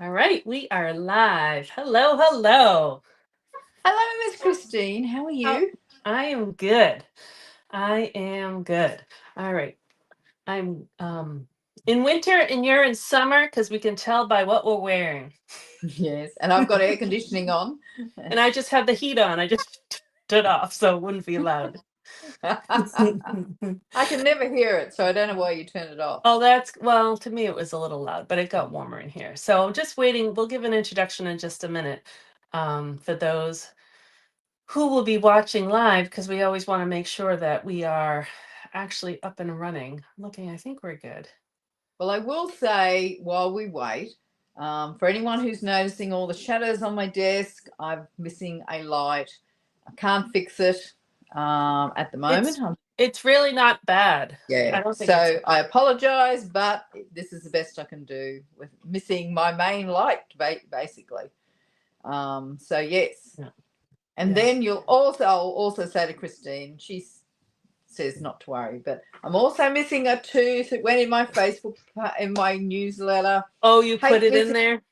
All right, we are live. Hello, hello. Hello, Miss Christine. How are How you? I am good. I am good. All right. I'm in winter and you're in summer because we can tell by what we're wearing. Yes, and I've got air conditioning on. And I just have the heat on. I just turned it off so it wouldn't be loud. I can never hear it, so I don't know why you turn it off. Oh, well, to me it was a little loud, but it got warmer in here. So just waiting. We'll give an introduction in just a minute for those who will be watching live because we always want to make sure that we are actually up and running. Looking, I think we're good. Well, I will say while we wait, for anyone who's noticing all the shadows on my desk, I'm missing a light. I can't fix it at the moment. It's it's really not bad. Yeah, I don't think it's so I apologise, but this is the best I can do with missing my main light, basically. So yes. yeah. And Yeah. then I'll also say to Christine, she says not to worry, but I'm also missing a tooth. It went in my Facebook, in my newsletter. Oh, you put Hate it in missing. there?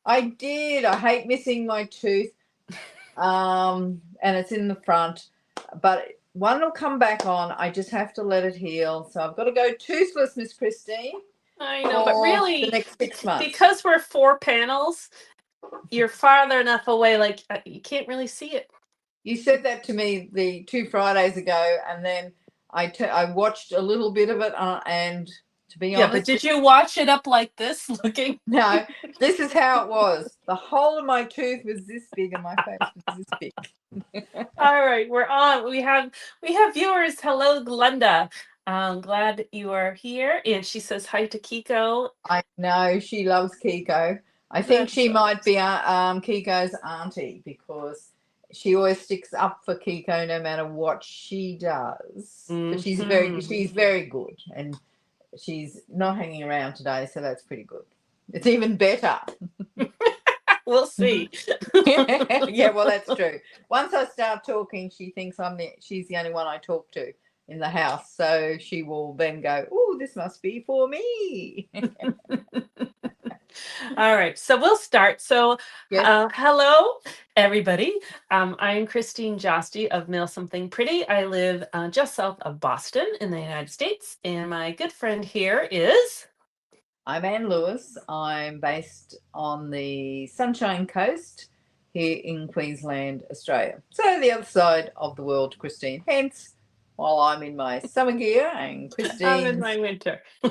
I did. I hate missing my tooth. And it's in the front, but one will come back on. I just have to let it heal. So I've got to go toothless, Miss Christine, I know, but for the really, next 6 months. because we're four panels, you're farther enough away, like you can't really see it. You said that to me the 2 Fridays ago, and then I watched a little bit of it, and to be Yeah, but honest, did you watch it up like this looking? no, this is how it was. The whole of my tooth was this big, and my face was this big. All right, we're on. We have viewers. Hello, Glenda. Glad you are here. And she says hi to Kiko. I know she loves Kiko. I think That's she right. might be Kiko's auntie because she always sticks up for Kiko no matter what she does. But she's very good, and she's not hanging around today, so that's pretty good. It's even better. We'll see. Yeah, well, that's true. Once I start talking, she thinks she's the only one I talk to in the house, so she will then go, "Oh, this must be for me." All right, so we'll start. So, Yes, hello, everybody. I'm Christine Josti of Mail Something Pretty. I live just south of Boston in the United States, and my good friend here is. I'm Anne Lewis. I'm based on the Sunshine Coast here in Queensland, Australia. So the other side of the world, Christine. Hence, while I'm in my summer gear and I'm in Christine's, my winter, yeah,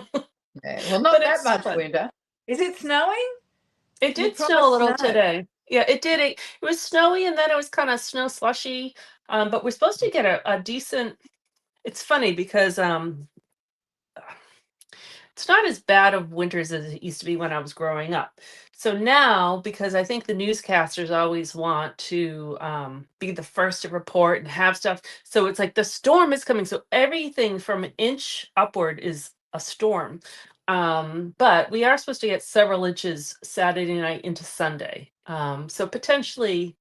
well, but not that it's much fun. winter. Is it snowing? It You did snow a promised little snow. today. Yeah, it did. It was snowy, and then it was kind of snow slushy. But we're supposed to get a decent. It's funny because it's not as bad of winters as it used to be when I was growing up. So now, because I think the newscasters always want to be the first to report and have stuff, so it's like the storm is coming. So everything from an inch upward is a storm. But we are supposed to get several inches Saturday night into Sunday. So potentially,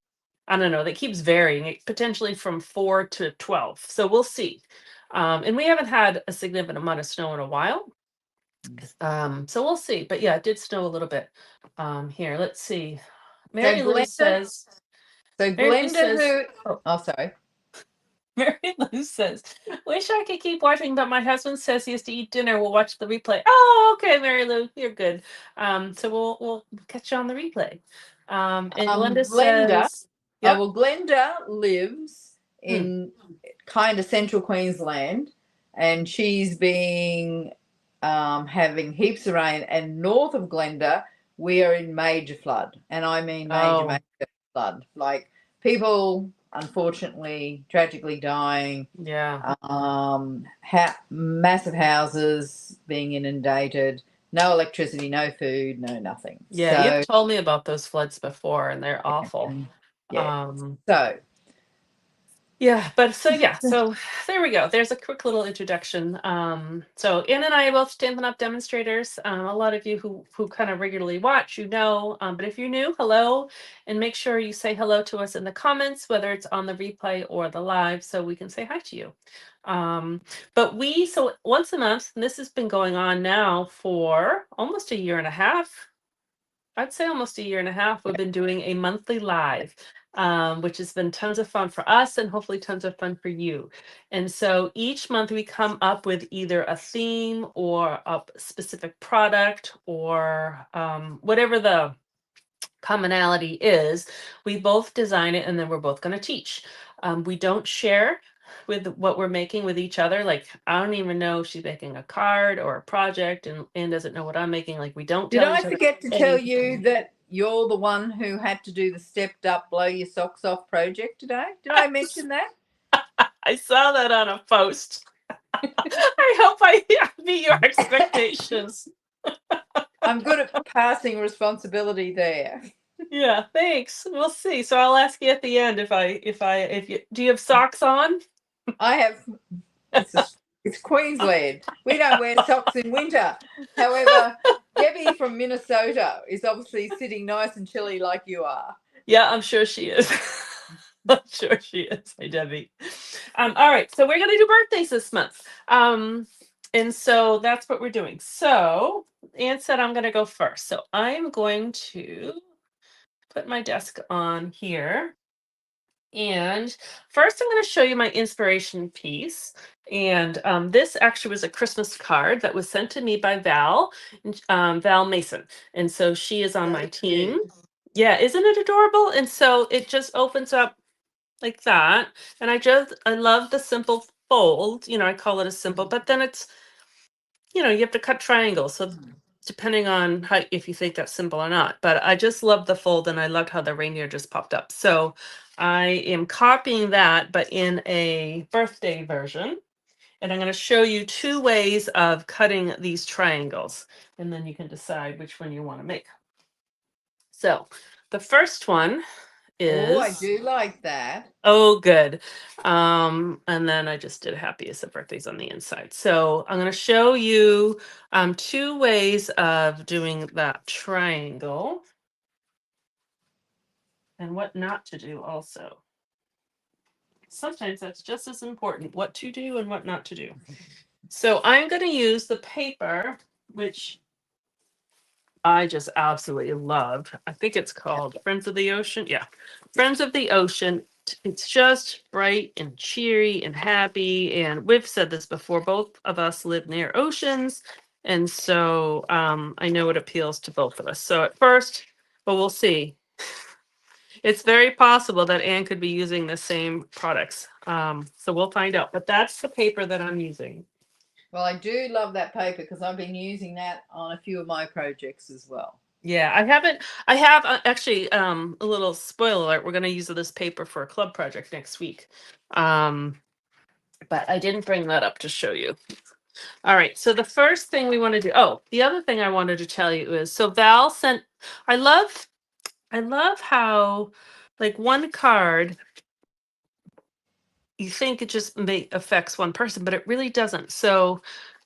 I don't know, that keeps varying, potentially from 4 to 12. So we'll see. And we haven't had a significant amount of snow in a while. So we'll see. But yeah, it did snow a little bit. Here, let's see. So Mary Lou Glenda, says, so Mary Lou Glenda, says, who? oh, Oh, sorry. Mary Lou says, wish I could keep watching, but my husband says he has to eat dinner. We'll watch the replay. Oh, okay, Mary Lou, you're good. So we'll catch you on the replay. And Glenda Glenda. says, Oh, yep. well, Glenda lives Mm. in kind of central Queensland, and she's been having heaps of rain. And north of Glenda, we are in major flood, and I mean major, Oh, major flood. Like people, unfortunately, tragically dying. yeah. Massive houses being inundated. No electricity, no food, no nothing. Yeah, you've So, told me about those floods before, and they're awful. yeah. Um, So, Yeah, but so yeah, so there we go. There's a quick little introduction. So Ann and I are both Stampin' Up! Demonstrators. A lot of you who kind of regularly watch, you know. But if you're new, hello, and make sure you say hello to us in the comments, whether it's on the replay or the live, so we can say hi to you. But so once a month, and this has been going on now for almost a year and a half. I'd say almost a year and a half, we've been doing a monthly live, which has been tons of fun for us and hopefully tons of fun for you. And so each month we come up with either a theme or a specific product or whatever the commonality is. We both design it and then we're both going to teach. We don't share with what we're making with each other. Like, I don't even know if she's making a card or a project, and Anne doesn't know what I'm making. Like, we don't Did tell I each other forget to tell you anything. that you're the one who had to do the stepped up blow your socks off project today? Did I mention that? I saw that on a post. I hope I meet your expectations. I'm good at passing responsibility there. Yeah, thanks. We'll see. So I'll ask you at the end if you do you have socks on? I have it's Queensland. We don't wear socks in winter. However, Debbie from Minnesota is obviously sitting nice and chilly like you are. Yeah, I'm sure she is. I'm sure she is. Hey, Debbie. All right, so we're gonna do birthdays this month. And so that's what we're doing. So Anne said I'm gonna go first. So I'm going to put my desk on here. And first, I'm going to show you my inspiration piece. And this actually was a Christmas card that was sent to me by Val Mason. And so she is on So my team. cute. Yeah, isn't it adorable? And so it just opens up like that. And I love the simple fold. You know, I call it a simple, but then it's, you have to cut triangles. So depending on how if you think that's simple or not. But I just love the fold and I loved how the reindeer just popped up. So I am copying that, but in a birthday version. And I'm going to show you two ways of cutting these triangles. And then you can decide which one you want to make. So the first one Oh, I is do like that. oh, good. And then I just did happiest of birthdays on the inside. So I'm going to show you two ways of doing that triangle and what not to do also. Sometimes that's just as important, what to do and what not to do. So I'm going to use the paper, which I just absolutely love. I think it's called Friends of the Ocean. Yeah, Friends of the Ocean. It's just bright and cheery and happy. And we've said this before, both of us live near oceans. And so I know it appeals to both of us. So at first, but we'll see. It's very possible that Anne could be using the same products. So we'll find out. But that's the paper that I'm using. Well, I do love that paper because I've been using that on a few of my projects as well. Yeah, I haven't. I have actually a little spoiler alert. We're going to use this paper for a club project next week. But I didn't bring that up to show you. All right. So the first thing we want to do. Oh, the other thing I wanted to tell you is so Val sent. I love how like one card you think it just affects one person, but it really doesn't. So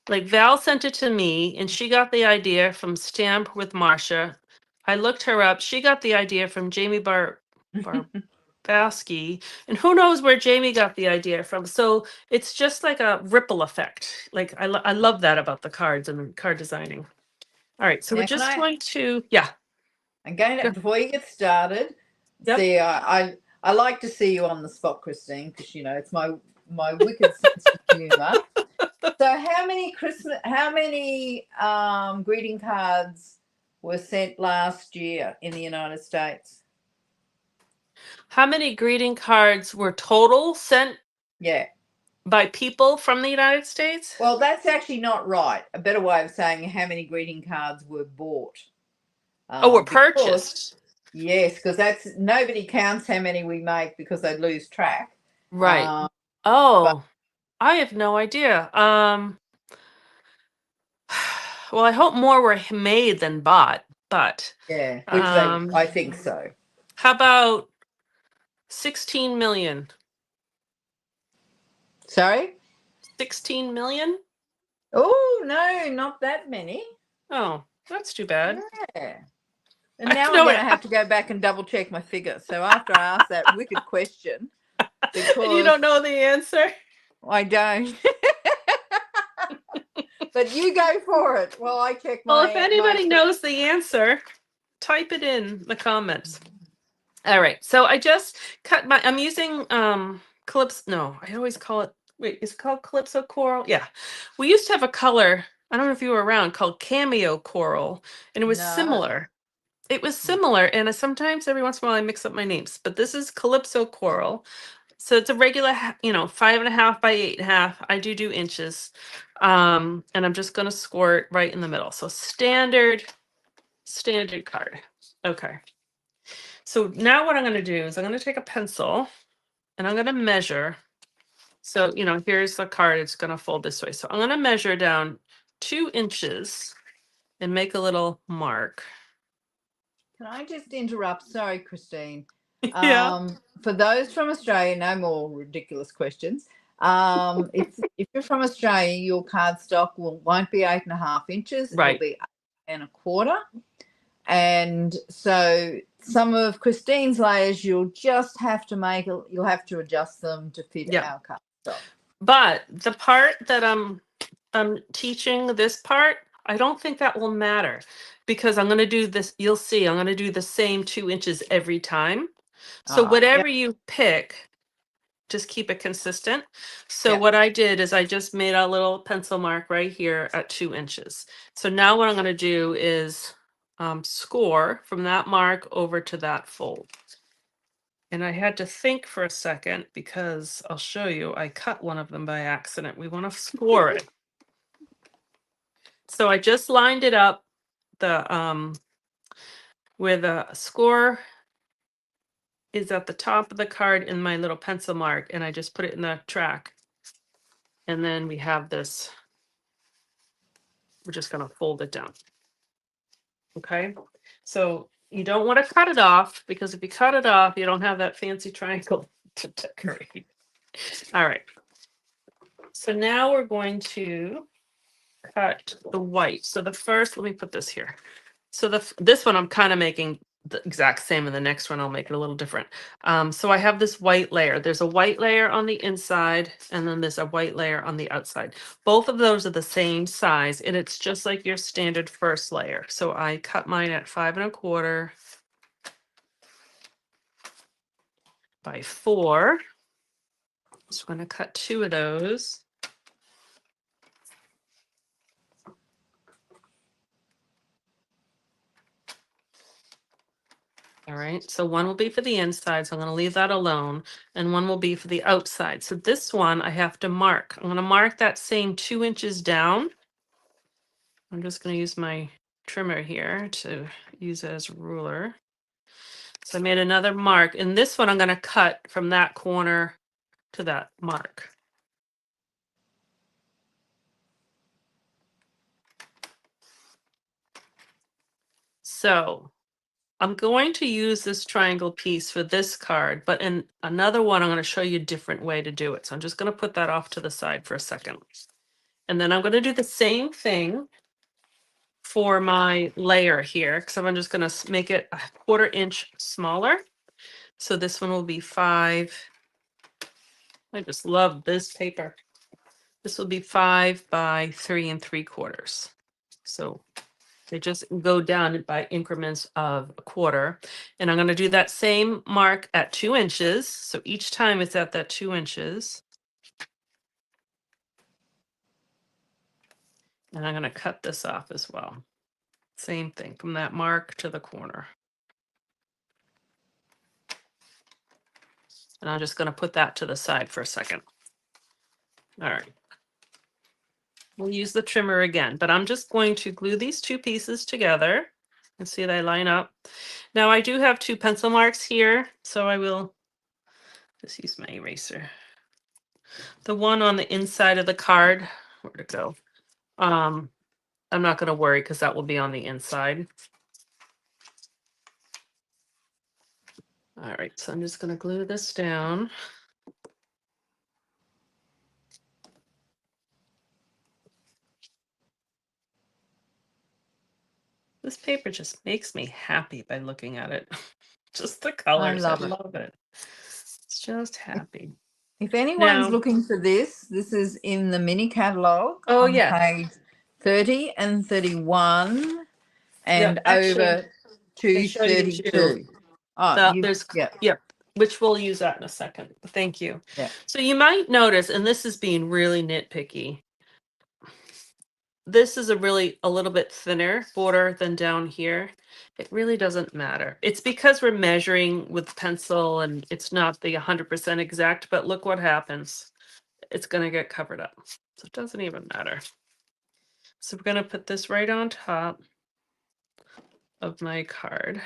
like Val sent it to me and she got the idea from Stamp with Marsha. I looked her up. She got the idea from Jamie Barbasky. And who knows where Jamie got the idea from. So it's just like a ripple effect. Like I love that about the cards and card designing. All right. So we're Now, just going to, yeah. I'm going to, Go. before you get started, Yep. see, I like to see you on the spot, Christine, because it's my wicked sense of humour. So, how many greeting cards were sent last year in the United States? How many greeting cards were total sent Yeah. by people from the United States? Well, that's actually not right. A better way of saying how many greeting cards were bought. Oh, were Because purchased. yes, because that's nobody counts how many we make because they lose track. Right. But Oh, I have no idea. Well, I hope more were made than bought, but yeah, which um I think so. how about 16 million? Sorry? 16 million? Oh no, not that many. Oh, that's too bad. Yeah. And I now I'm know going it. to have to go back and double check my figures. So after I ask that wicked question, And you because don't know the answer? I don't. But you go for it while I check Well, if my anybody knows the answer, type it in the comments. All right, so I just cut my, I'm using Calypso, no, I always call it, wait, is it called Calypso Coral? Yeah. We used to have a color, I don't know if you were around, called Cameo Coral, and it was No. similar. It was similar, and sometimes every once in a while I mix up my names, but this is Calypso Coral. So it's a regular, 5.5 by 8.5. I do inches. And I'm just gonna score it right in the middle. So standard card. Okay. So now what I'm gonna do is I'm gonna take a pencil and I'm gonna measure. So, here's the card. It's gonna fold this way. So I'm gonna measure down 2 inches and make a little mark. Can I just interrupt? Sorry, Christine. Yeah. For those from Australia, no more ridiculous questions. If you're from Australia, your cardstock won't be 8.5 inches. It'll Right. be 8.25. And so some of Christine's layers, you'll just have to you'll have to adjust them to fit Yeah. our cardstock. But the part that I'm teaching, this part, I don't think that will matter, because I'm going to do this. You'll see, I'm going to do the same 2 inches every time. So Yep, whatever you pick, just keep it consistent. So yep. what I did is I just made a little pencil mark right here at 2 inches. So now what I'm going to do is score from that mark over to that fold. And I had to think for a second, because I'll show you, I cut one of them by accident. We want to score it. So I just lined it up the where the score is at the top of the card in my little pencil mark, and I just put it in the track. And then we have this. We're just going to fold it down. Okay. So you don't want to cut it off, because if you cut it off, you don't have that fancy triangle to decorate. All right. So now we're going to cut the white. So the first, let me put this here. So this one I'm kind of making the exact same, and the next one I'll make it a little different. So I have this white layer. There's a white layer on the inside, and then there's a white layer on the outside. Both of those are the same size, and it's just like your standard first layer. So I cut mine at 5.25 by 4. Just going to cut 2 of those. All right, so one will be for the inside, so I'm going to leave that alone, and one will be for the outside. So this one I have to mark. I'm going to mark that same 2 inches down. I'm just going to use my trimmer here to use it as a ruler. So I made another mark, and this one I'm going to cut from that corner to that mark. So I'm going to use this triangle piece for this card, but in another one, I'm going to show you a different way to do it. So I'm just going to put that off to the side for a second. And then I'm going to do the same thing for my layer here, because I'm just going to make it a 1/4 inch smaller. So this one will be 5. I just love this paper. This will be 5 by 3 3/4. So they just go down by increments of 1/4. And I'm going to do that same mark at 2 inches. So each time it's at that 2 inches. And I'm going to cut this off as well. Same thing from that mark to the corner. And I'm just going to put that to the side for a second. All right. We'll use the trimmer again, but I'm just going to glue these 2 pieces together and see they line up. Now I do have 2 pencil marks here, so I will just use my eraser. The one on the inside of the card, where'd it go? I'm not going to worry, because that will be on the inside. All right, so I'm just going to glue this down. This paper just makes me happy by looking at it. Just the colors. I love it. It's just happy. If anyone's Now, looking for this is in the mini catalogue oh on yeah, page 30 and 31 and yeah. Actually, over show you too. 232. Oh, yeah. Yep, which we'll use that in a second. Thank you. Yeah. So you might notice, and this is being really nitpicky, this is a little bit thinner border than down here. It really doesn't matter. It's because we're measuring with pencil and it's not the 100% exact, but look what happens. It's going to get covered up. So it doesn't even matter. So we're going to put this right on top of my card.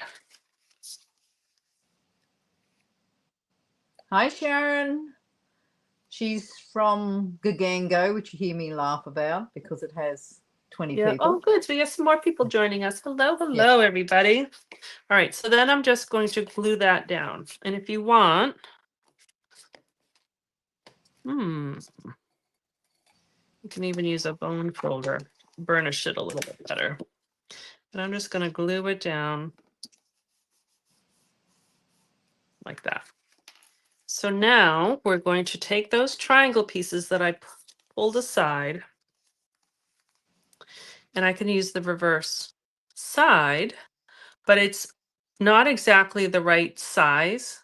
Hi, Sharon. She's from Gagango, which you hear me laugh about because it has 20 Yeah. people. Oh, good. So we have some more people joining us. Hello, everybody. All right. So then I'm just going to glue that down. And if you want, you can even use a bone folder, burnish it a little bit better. And I'm just going to glue it down like that. So now we're going to take those triangle pieces that I pulled aside, and I can use the reverse side, but it's not exactly the right size.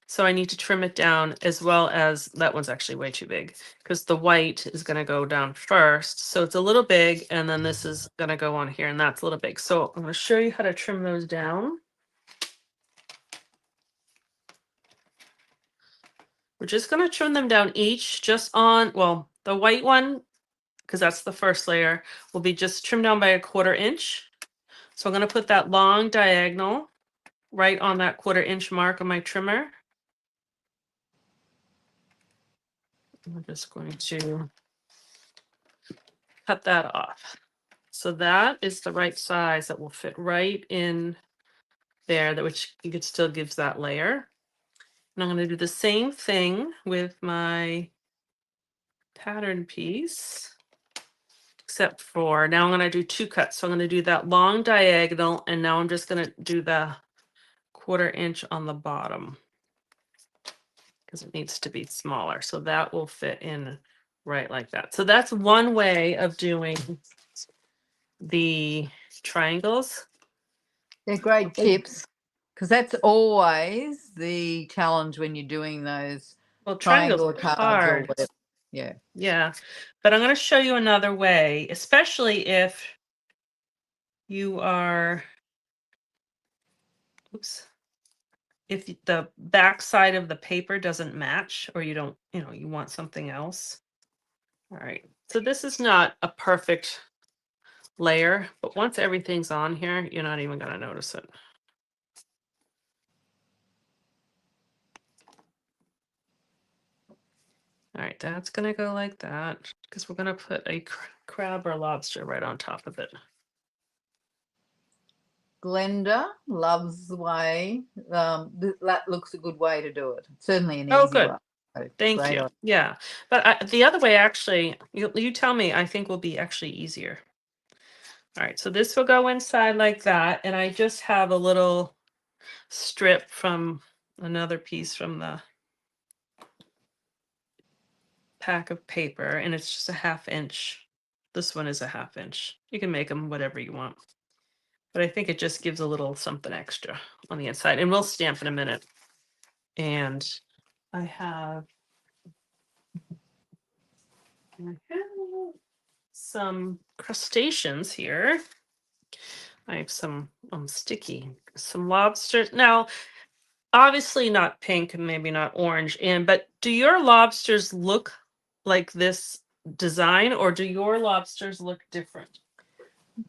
So I need to trim it down, as well as that one's actually way too big because the white is going to go down first. So it's a little big, and then this is going to go on here, and that's a little big. So I'm going to show you how to trim those down. We're just going to trim them down each just on, well, the white one, because that's the first layer, will be just trimmed down by a 1/4 inch. So I'm going to put that long diagonal right on that 1/4 inch mark of my trimmer. I'm just going to cut that off. So that is the right size that will fit right in there, which it still gives that layer. And I'm going to do the same thing with my pattern piece, except for now I'm going to do 2 cuts. So I'm going to do that long diagonal, and now I'm just going to do the 1/4 inch on the bottom because it needs to be smaller. So that will fit in right like that. So that's one way of doing the triangles. They're great tips because that's always the challenge when you're doing those Triangles triangle are cards or hard. whatever. Yeah. Yeah. But I'm going to show you another way, especially if you are, if the back side of the paper doesn't match, or you don't, you want something else. All right. So this is not a perfect layer, but once everything's on here, you're not even going to notice it. All right, that's going to go like that because we're going to put a crab or lobster right on top of it. Glenda loves the way that looks a good way to do it. Certainly an easy Good. one. Thank you. Yeah, but the other way, actually, you tell me, I think will be actually easier. All right, so this will go inside like that, and I just have a little strip from another piece from the pack of paper, and it's just a 1/2 inch. This one is a 1/2 inch. You can make them whatever you want, but I think it just gives a little something extra on the inside, and we'll stamp in a minute. And I have some crustaceans here. I have some sticky, some lobsters. Now, obviously not pink and maybe not orange, but do your lobsters look like this design, or do your lobsters look different?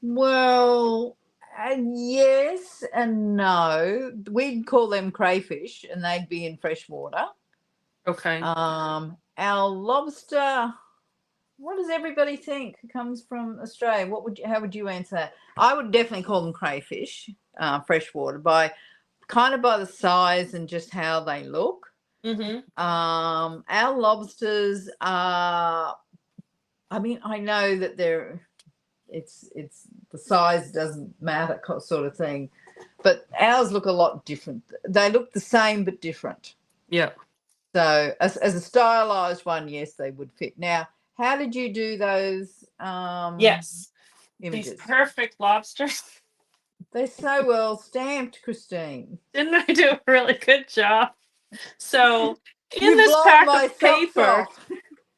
Well, yes and no. We'd call them crayfish, and they'd be in fresh water. Okay. Our lobster. What does everybody think comes from Australia? How would you answer that? I would definitely call them crayfish, freshwater, by the size and just how they look. Mm-hmm. Our lobsters are. I mean, I know that it's the size doesn't matter sort of thing, but ours look a lot different. They look the same but different. Yeah. So as a stylized one, yes, they would fit. Now, how did you do those Yes. images? These perfect lobsters. They're so well stamped, Christine. Didn't I do a really good job? So in You this blown pack of my socks paper, off.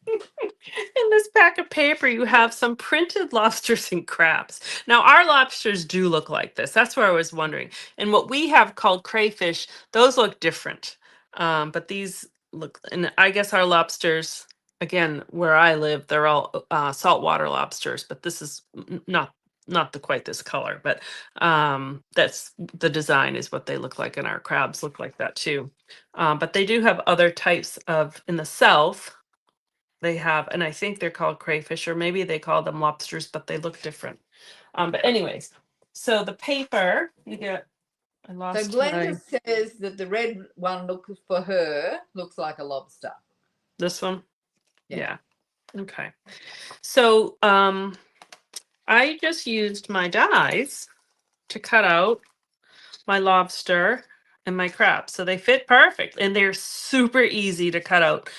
in this pack of paper, you have some printed lobsters and crabs. Now, our lobsters do look like this. That's what I was wondering. And what we have called crayfish, those look different. But these look, and I guess our lobsters, again, where I live, they're all saltwater lobsters, but this is not the quite this color, but that's the design is what they look like, and our crabs look like that too. But they do have other types of in the south. They have, and I think they're called crayfish, or maybe they call them lobsters, but they look different. But anyways, so the paper you get. I So lost Glenda my says that the red one looks for her looks like a lobster. this one. Yeah. Yeah. Okay. So I just used my dies to cut out my lobster and my crab. So they fit perfect and they're super easy to cut out.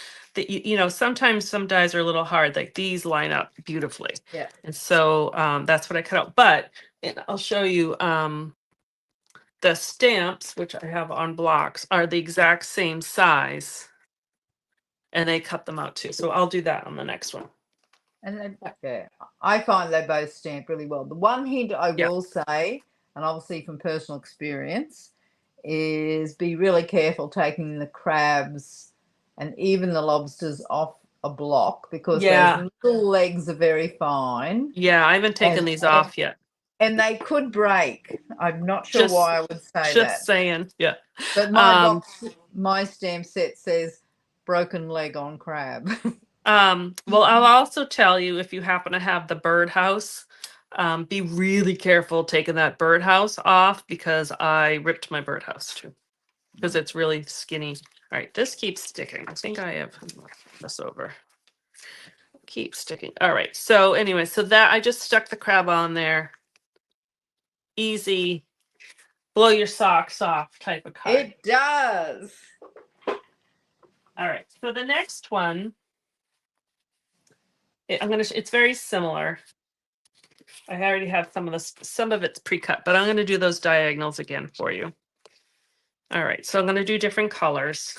Sometimes some dies are a little hard, like these line up beautifully. Yeah. And so that's what I cut out. But and I'll show you the stamps, which I have on blocks, are the exact same size. And they cut them out too. So I'll do that on the next one. And yeah, I find they both stamp really well. The one hint I Yeah. will say, and obviously from personal experience, is be really careful taking the crabs and even the lobsters off a block because those Yeah. little legs are very fine Yeah. I haven't taken and these off yet. and they could break. I'm not sure Just why I would say just that. saying. Yeah. But my Um, box, my stamp set says broken leg on crab. well, I'll also tell you if you happen to have the birdhouse, be really careful taking that birdhouse off because I ripped my birdhouse too because it's really skinny. All right, this keeps sticking. I think I have this over. Keep sticking. All right. So anyway, so that I just stuck the crab on there. Easy, blow your socks off type of card. It does. All right. So the next one, it's very similar. I already have some of this, some of it's pre-cut, but I'm going to do those diagonals again for you. All right. So I'm going to do different colors.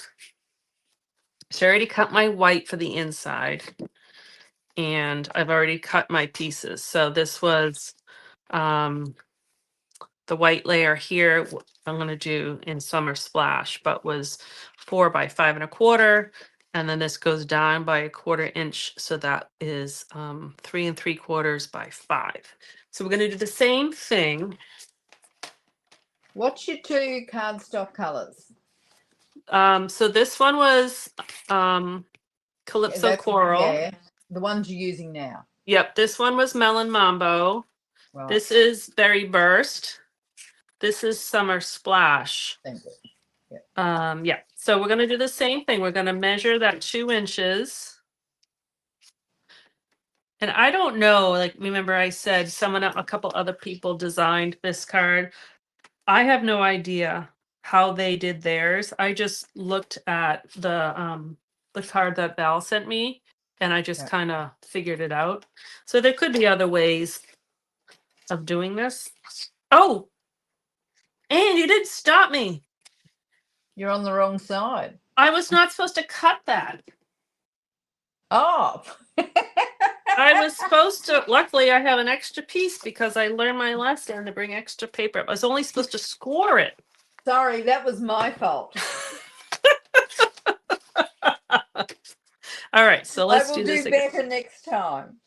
So I already cut my white for the inside and I've already cut my pieces. So this was, the white layer here, I'm going to do in Summer Splash, but was 4 by 5 1/4. And then this goes down by 1/4 inch. So that is 3 3/4 by 5. So we're going to do the same thing. What's your two cardstock colors? So this one was Calypso That's Coral. the ones you're using now. Yep, this one was Melon Mambo. Right. This is Berry Burst. This is Summer Splash. Thank you. Yeah. So we're gonna do the same thing. We're gonna measure that 2 inches. And I don't know, like remember I said a couple other people designed this card. I have no idea how they did theirs. I just looked at the card that Val sent me and I just Yeah. kind of figured it out. So there could be other ways of doing this. Oh, and you did stop me. You're on the wrong side. I was not supposed to cut that. Oh. I was supposed to, luckily I have an extra piece because I learned my lesson to bring extra paper. I was only supposed to score it. Sorry, that was my fault. All right, so let's I will do this do again. better next time.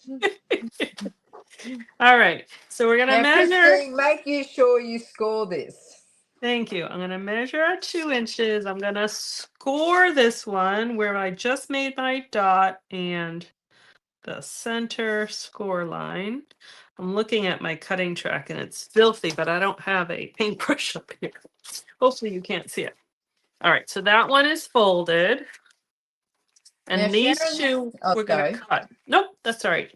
All right, so we're gonna Now, measure. Christine, make you sure you score this. Thank you. I'm gonna measure at 2 inches. I'm gonna score this one where I just made my dot and the center score line. I'm looking at my cutting track and it's filthy, but I don't have a paintbrush up here. Hopefully you can't see it. All right, so that one is folded. And Now, these Sharon, two we're gonna cut. Nope, that's all right.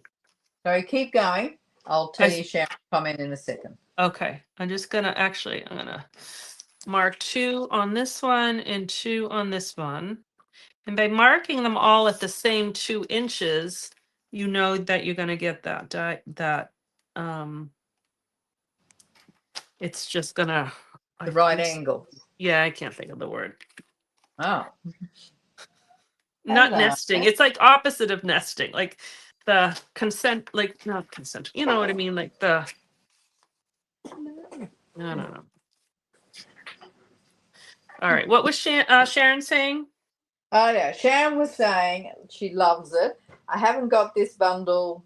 Sorry, keep going. I'll tell you Sharon's comment in a second. Okay, I'm gonna mark 2 on this one and 2 on this one. And by marking them all at the same 2 inches, you know that you're gonna get that It's just gonna, The right angle. yeah, I can't think of the word. Oh. Not Hello. nesting. It's like opposite of nesting. Like the consent, like not consent. You know what I mean? Like the, I don't know. All right. What was Sharon saying? Oh yeah, Sharon was saying she loves it. I haven't got this bundle.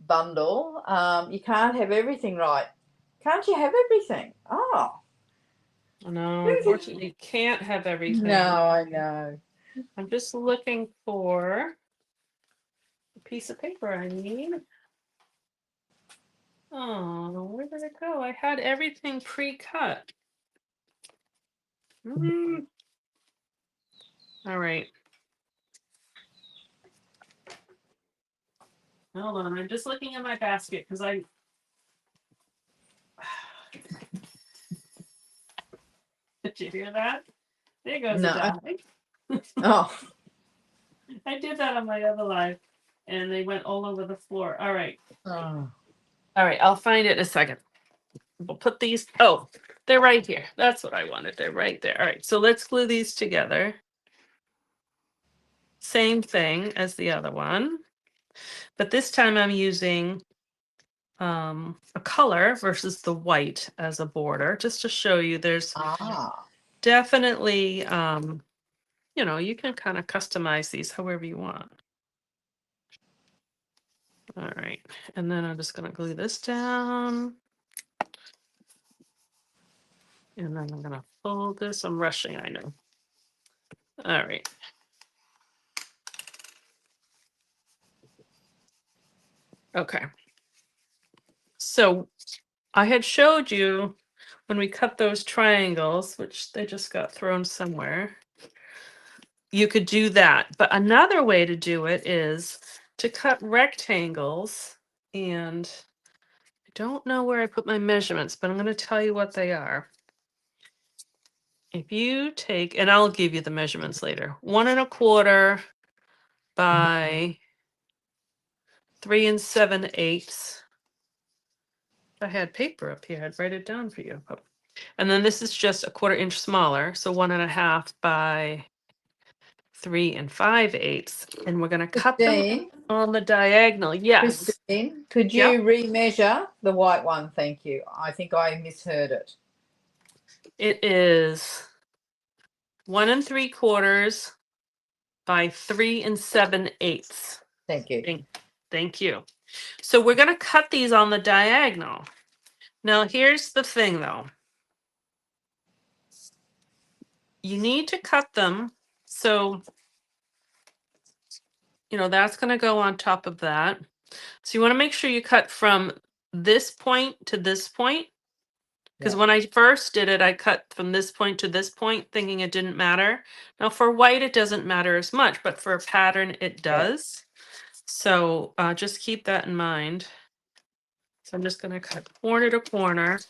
You can't have everything, right? Can't you have everything? Oh. No, unfortunately, you can't have everything. No, I know. I'm just looking for a piece of paper I need. Oh, where did it go? I had everything pre-cut. All right. Hold on. I'm just looking at my basket because I. Did you hear that? There goes a No. die. Oh. I did that on my other live, and they went all over the floor. All right. Oh. All right. I'll find it in a second. We'll put these. Oh, they're right here. That's what I wanted. They're right there. All right. So let's glue these together. Same thing as the other one, but this time I'm using a color versus the white as a border, just to show you there's Ah. definitely, you can kind of customize these however you want. All right, and then I'm just going to glue this down. And then I'm going to fold this. I'm rushing, I know. All right. Okay. So I had showed you when we cut those triangles, which they just got thrown somewhere. You could do that. But another way to do it is to cut rectangles. And I don't know where I put my measurements, but I'm going to tell you what they are. If you take, and I'll give you the measurements later, 1 1/4 by 3 7/8. If I had paper up here, I'd write it down for you. And then this is just a 1/4 inch smaller, so 1 1/2 by 3 5/8. And we're going to cut them Christine, on the diagonal. Yes. Christine, could Yep. you remeasure the white one? Thank you. I think I misheard it. It is 1 3/4 by 3 7/8. Thank you. Thank you. So we're going to cut these on the diagonal. Now, here's the thing, though. You need to cut them. So, that's going to go on top of that. So you want to make sure you cut from this point to this point. Because when I first did it, I cut from this point to this point, thinking it didn't matter. Now, for white, it doesn't matter as much, but for a pattern, it does. So just keep that in mind. So I'm just going to cut corner to corner.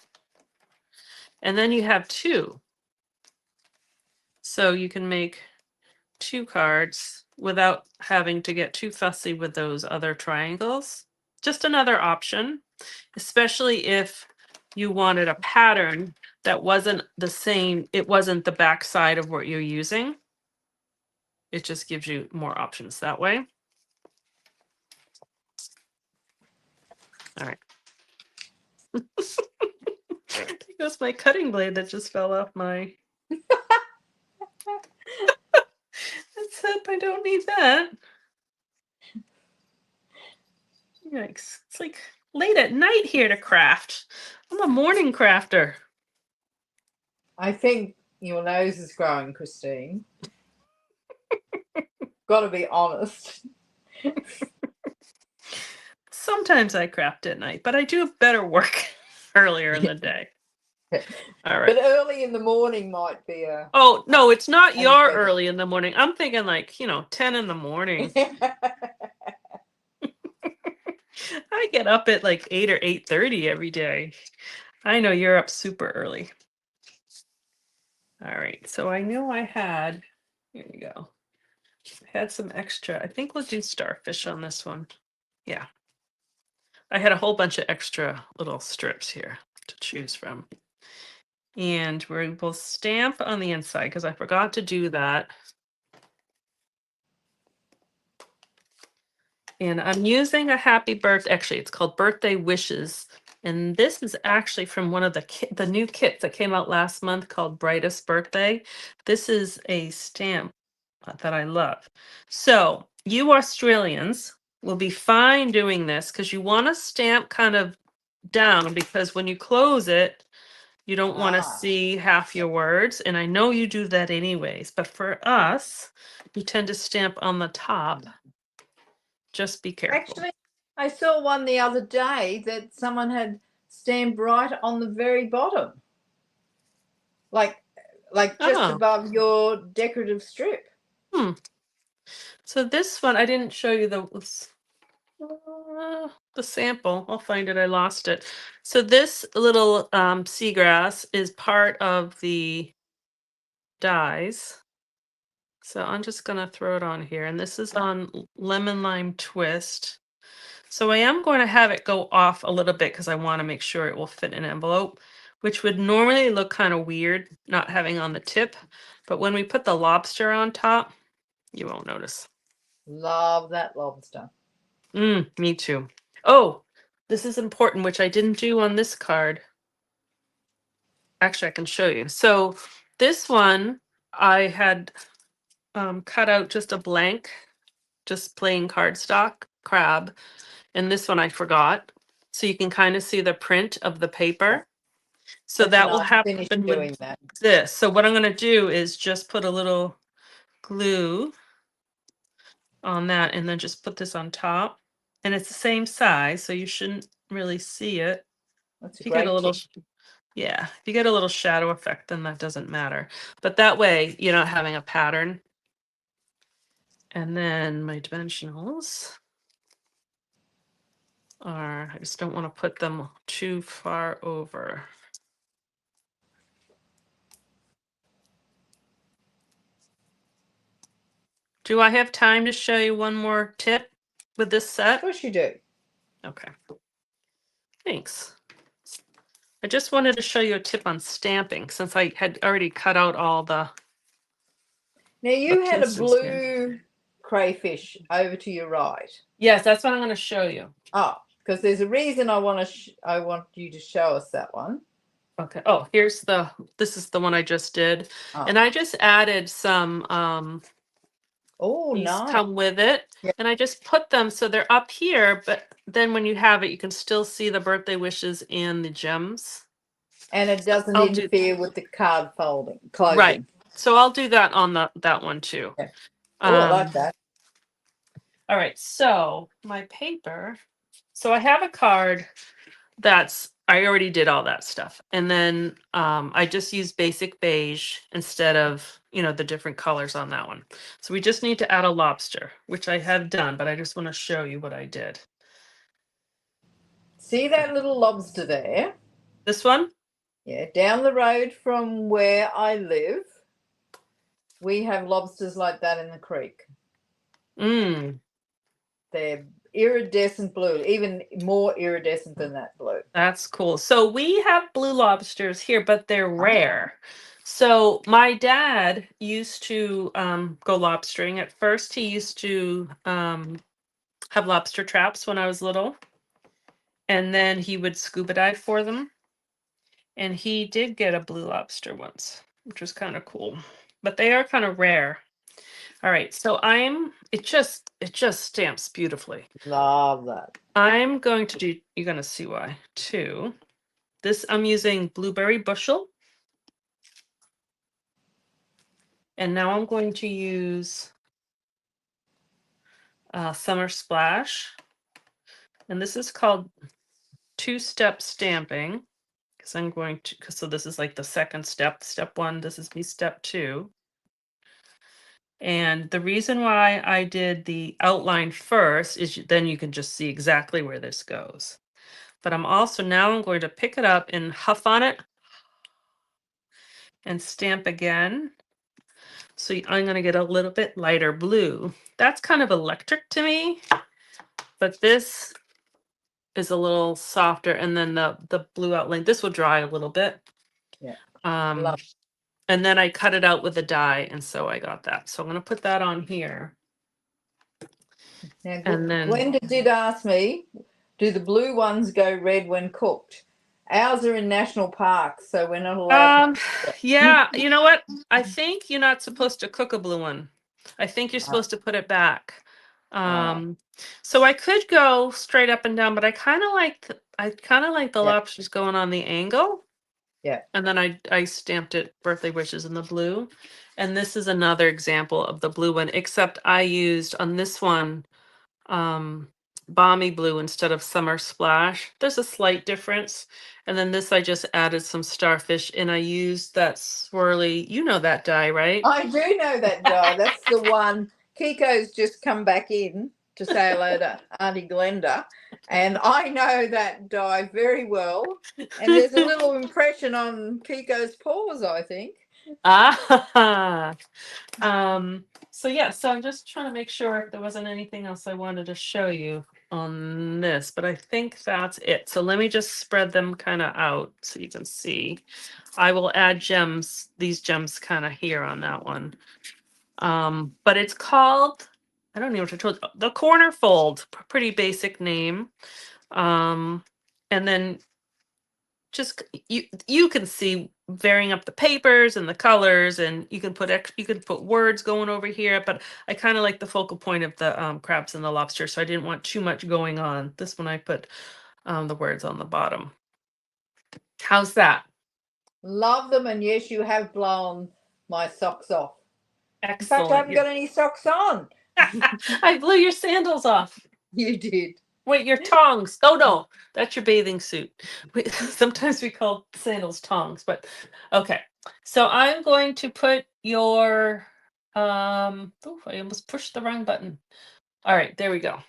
And then you have 2. So you can make 2 cards without having to get too fussy with those other triangles. Just another option, especially if you wanted a pattern that wasn't the same, it wasn't the back side of what you're using. It just gives you more options that way. All right. There goes my cutting blade that just fell off my. Except I don't need that. Yikes. It's like late at night here to craft. I'm a morning crafter. I think your nose is growing, Christine. Got to be honest. Sometimes I craft at night, but I do better work earlier in the day. All right. But early in the morning might be a. Oh, no, it's not your early in the morning. I'm thinking like, 10 in the morning. I get up at like 8 or 8:30 every day. I know you're up super early. All right. So I know I had, here we go. I had some extra. I think we'll do starfish on this one. Yeah. I had a whole bunch of extra little strips here. to choose from. And we will stamp on the inside because I forgot to do that. And I'm using a happy birthday. Actually, it's called Birthday Wishes. And this is actually from one of the new kits that came out last month called Brightest Birthday. This is a stamp that I love. So you Australians will be fine doing this because you want to stamp kind of down, because when you close it, you don't want to see half your words. And I know you do that anyways, but for us, we tend to stamp on the top. Just be careful. Actually, I saw one the other day that someone had stamped right on the very bottom, like just above your decorative strip. So this one, I didn't show you the sample. I'll find it. I lost it. So this little seagrass is part of the dies. So I'm just going to throw it on here. And this is on Lemon Lime Twist. So I am going to have it go off a little bit because I want to make sure it will fit in an envelope, which would normally look kind of weird not having on the tip. But when we put the lobster on top, you won't notice. Love that lobster. Me too. Oh, this is important, which I didn't do on this card. Actually, I can show you. So this one, I had cut out just a blank, just plain cardstock crab. And this one I forgot. So you can kind of see the print of the paper. So That's that will nice happen finish with doing that. this. So what I'm going to do is just put a little glue on that and then just put this on top. And it's the same size, so you shouldn't really see it. That's a If you get a great little, tip. yeah, if you get a little shadow effect, then that doesn't matter. But that way, you're not having a pattern. And then my dimensionals are, I just don't want to put them too far over. Do I have time to show you one more tip with this set? Of course you do. Okay. Thanks. I just wanted to show you a tip on stamping since I had already cut out all the. Now you had a pieces here. blue crayfish over to your right. Yes, that's what I'm going to show you. Oh, because there's a reason I want you to show us that one. Okay. Oh, here's this is the one I just did. Oh. And I just added some Oh, these nice. come with it. Yeah. And I just put them so they're up here, but then when you have it, you can still see the birthday wishes and the gems. And it doesn't interfere with the card closing. Right. So I'll do that on that one too. Yeah. Oh, I like that. All right. So my paper. So I have a card I already did all that stuff. And then I just used basic beige instead of, the different colors on that one. So we just need to add a lobster, which I have done, but I just want to show you what I did. See that little lobster there? This one? Yeah, down the road from where I live, we have lobsters like that in the creek. They're iridescent blue, even more iridescent than that blue. That's cool. So we have blue lobsters here, but they're rare. So my dad used to go lobstering. At first, he used to have lobster traps when I was little. And then he would scuba dive for them. And he did get a blue lobster once, which was kind of cool. But they are kind of rare. All right, so it just stamps beautifully. Love that. I'm going to do, you're going to see why too. This, I'm using Blueberry Bushel. And now I'm going to use Summer Splash. And this is called two-step stamping. Because I'm going to, so this is like the second step. Step one, this is me step two. And the reason why I did the outline first is then you can just see exactly where this goes. But I'm going to pick it up and huff on it and stamp again. So I'm going to get a little bit lighter blue. That's kind of electric to me, but this is a little softer, and then the blue outline. This will dry a little bit. Yeah. Um, Love. and then I cut it out with a die, and so I got that. So I'm gonna put that on here, Now, and then Glenda did ask me, do the blue ones go red when cooked? Ours are in national parks, so we're not allowed to um, cook them. yeah, you know what? I think you're not supposed to cook a blue one. I think you're Uh, supposed to put it back. uh, Um, so I could go straight up and down, but I kind of like the yeah, lobsters going on the angle. yeah. And then I stamped it birthday wishes in the blue. And this is another example of the blue one, except I used on this one um balmy blue instead of summer splash. There's a slight difference. And then this I just added some starfish, and I used that swirly, you know that dye, right? I do know that die. That's the one. Kiko's just come back in to say hello to Auntie Glenda, and I know that die very well. And there's a little impression on Kiko's paws, I think. Ah. So yeah, so I'm just trying to make sure if there wasn't anything else I wanted to show you on this, but I think that's it. So let me just spread them kind of out so you can see. I will add gems, these gems kind of here on that one. But it's called, I don't know what I told you, the corner fold, pretty basic name. Um, and then just you can see varying up the papers and the colors, and you can put words going over here, but I kind of like the focal point of the crabs and the lobster, so I didn't want too much going on. This one I put the words on the bottom. How's that? Love them, and yes, you have blown my socks off. In fact, I Excellent. haven't got any socks on. I blew your sandals off. You did. Wait, your tongs. Oh no, that's your bathing suit. Sometimes we call sandals tongs, but okay. So I'm going to put your oh, I almost pushed the wrong button. All right, there we go.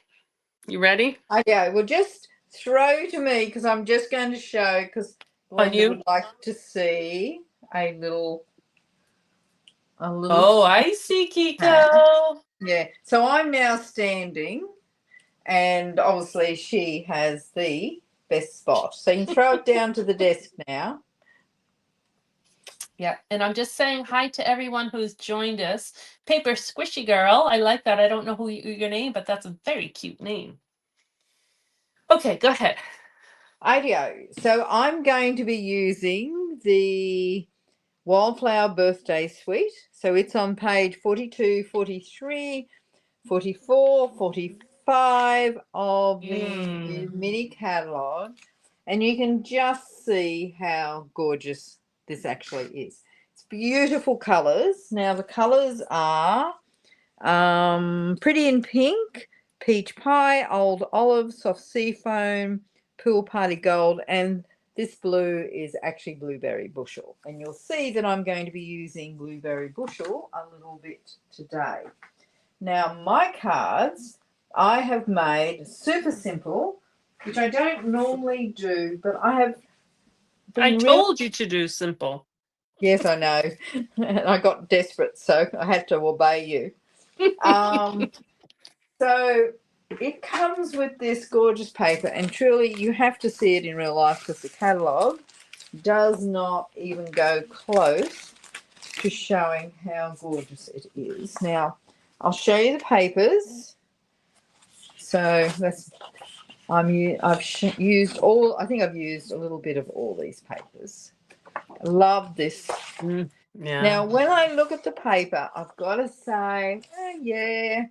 You ready? Okay, well, just throw to me because I'm just going to show because On Glenda you? would like to see a little Oh, I see, hat. Kiko. Yeah. So I'm now standing, and obviously she has the best spot. So you can throw it down to the desk now. Yeah, and I'm just saying hi to everyone who's joined us. Paper Squishy Girl, I like that. I don't know your name, but that's a very cute name. Okay, go ahead. Ideo. So I'm going to be using the Wildflower Birthday Suite. So it's on page 42, 43, 44, 45 of the Mm. mini catalogue. And you can just see how gorgeous this actually is. It's beautiful colours. Now the colours are Pretty in Pink, Peach Pie, Old Olive, Soft Seafoam, Pool Party Gold, and this blue is actually Blueberry Bushel. And you'll see that I'm going to be using Blueberry Bushel a little bit today. Now, my cards I have made super simple, which I don't normally do, but I have I been really. told you to do simple. Yes, I know. And I got desperate, so I had to obey you. So it comes with this gorgeous paper, and truly you have to see it in real life because the catalogue does not even go close to showing how gorgeous it is. Now, I'll show you the papers. So that's used all. I think I've used a little bit of all these papers. I love this. Yeah. Now, when I look at the paper, I've got to say, yeah,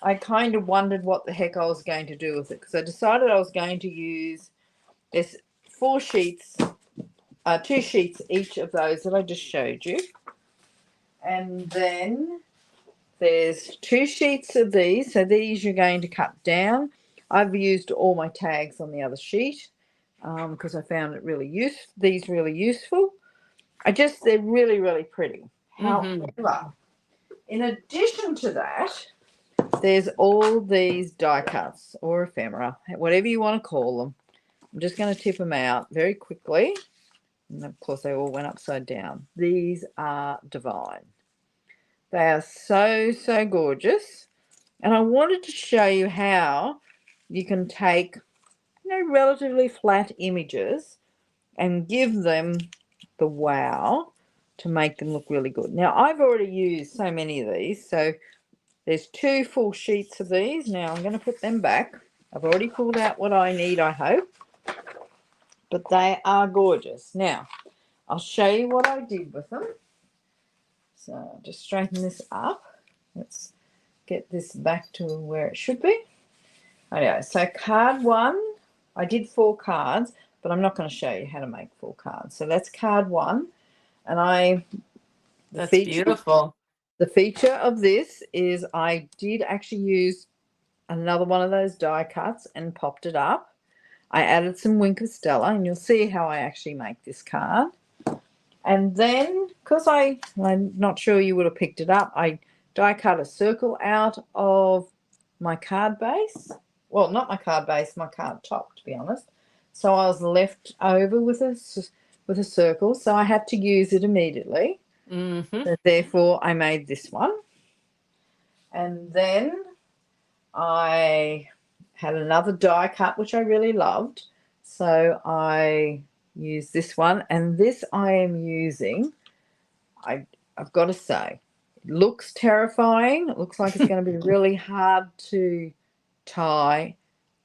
I kind of wondered what the heck I was going to do with it because I decided I was going to use there's 4 sheets, 2 sheets each of those that I just showed you, and then there's 2 sheets of these. So these you're going to cut down. I've used all my tags on the other sheet because I found it these really useful. They're really, really pretty. Mm-hmm. However, in addition to that, there's all these die cuts or ephemera, whatever you want to call them. I'm just going to tip them out very quickly. And of course, they all went upside down. These are divine. They are so, so gorgeous. And I wanted to show you how you can take relatively flat images and give them the wow to make them look really good. Now, I've already used so many of these, so there's 2 full sheets of these. Now, I'm going to put them back. I've already pulled out what I need, I hope, but they are gorgeous. Now, I'll show you what I did with them. So, I'll just straighten this up. Let's get this back to where it should be. Okay, so card 1, I did 4 cards, but I'm not going to show you how to make 4 cards. So that's card 1, and That's beautiful. the feature of this is I did actually use another one of those die cuts and popped it up. I added some Wink of Stella, and you'll see how I actually make this card. And then, because I'm not sure you would have picked it up, I die cut a circle out of my card base. Well, not my card base, my card top, to be honest. So I was left over with a circle, so I had to use it immediately. So therefore, I made this one. And then I had another die cut, which I really loved. So I used this one. And this I am using, I've got to say, it looks terrifying. It looks like it's going to be really hard to tie.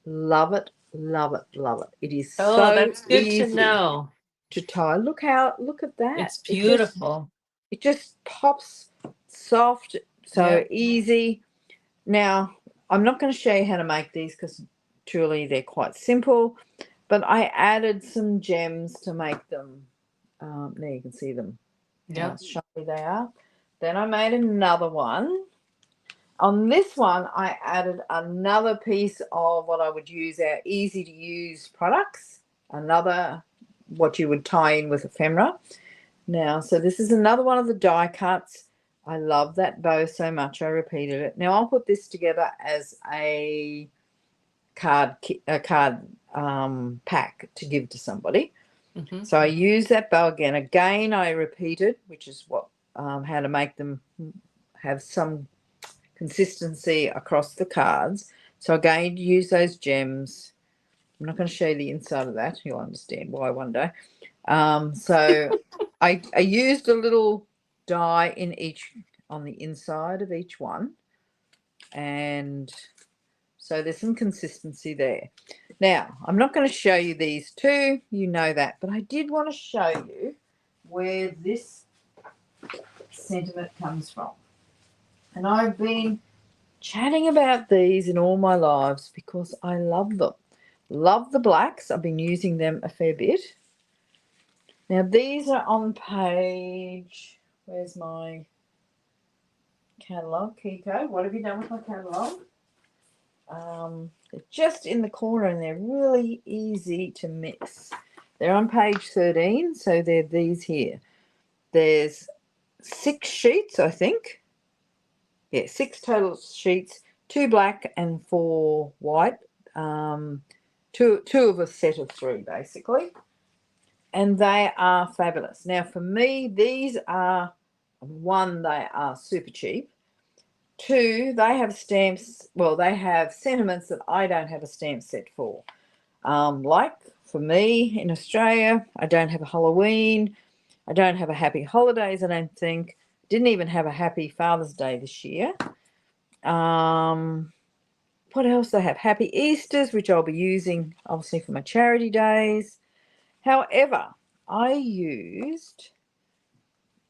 Love it, love it, love it. It is so That's good to easy know. to tie. Look at that. It's beautiful. It just pops soft, so easy. Now, I'm not going to show you how to make these because truly they're quite simple, but I added some gems to make them. There you can see them, how shiny they are. Then I made another one. On this one, I added another piece of what I would use, our easy to use products, another what you would tie in with ephemera. Now, so this is another one of the die cuts. I love that bow so much, I repeated it. Now, I'll put this together as a card pack to give to somebody. So I use that bow again. Again, I repeated, which is what how to make them have some consistency across the cards. So again, use those gems. I'm not going to show you the inside of that. You'll understand why one day. So I used a little die on the inside of each one, and so there's some consistency there. Now, I'm not going to show you these two, you know that, but I did want to show you where this sentiment comes from. And I've been chatting about these in all my lives because I love them. Love the blacks. I've been using them a fair bit. Now, these are on page, where's my catalogue, Kiko? What have you done with my catalogue? They're just in the corner and they're really easy to mix. They're on page 13, so they're these here. There's 6 sheets, I think. Yeah, 6 total sheets, 2 black and 4 white. Two of a set of 3, basically. And they are fabulous. Now, for me, these are, 1, they are super cheap. 2, they have stamps. Well, they have sentiments that I don't have a stamp set for. Like for me in Australia, I don't have a Halloween. I don't have a Happy Holidays, I don't think. Didn't even have a Happy Father's Day this year. What else they have? Happy Easters, which I'll be using obviously for my charity days. However, I used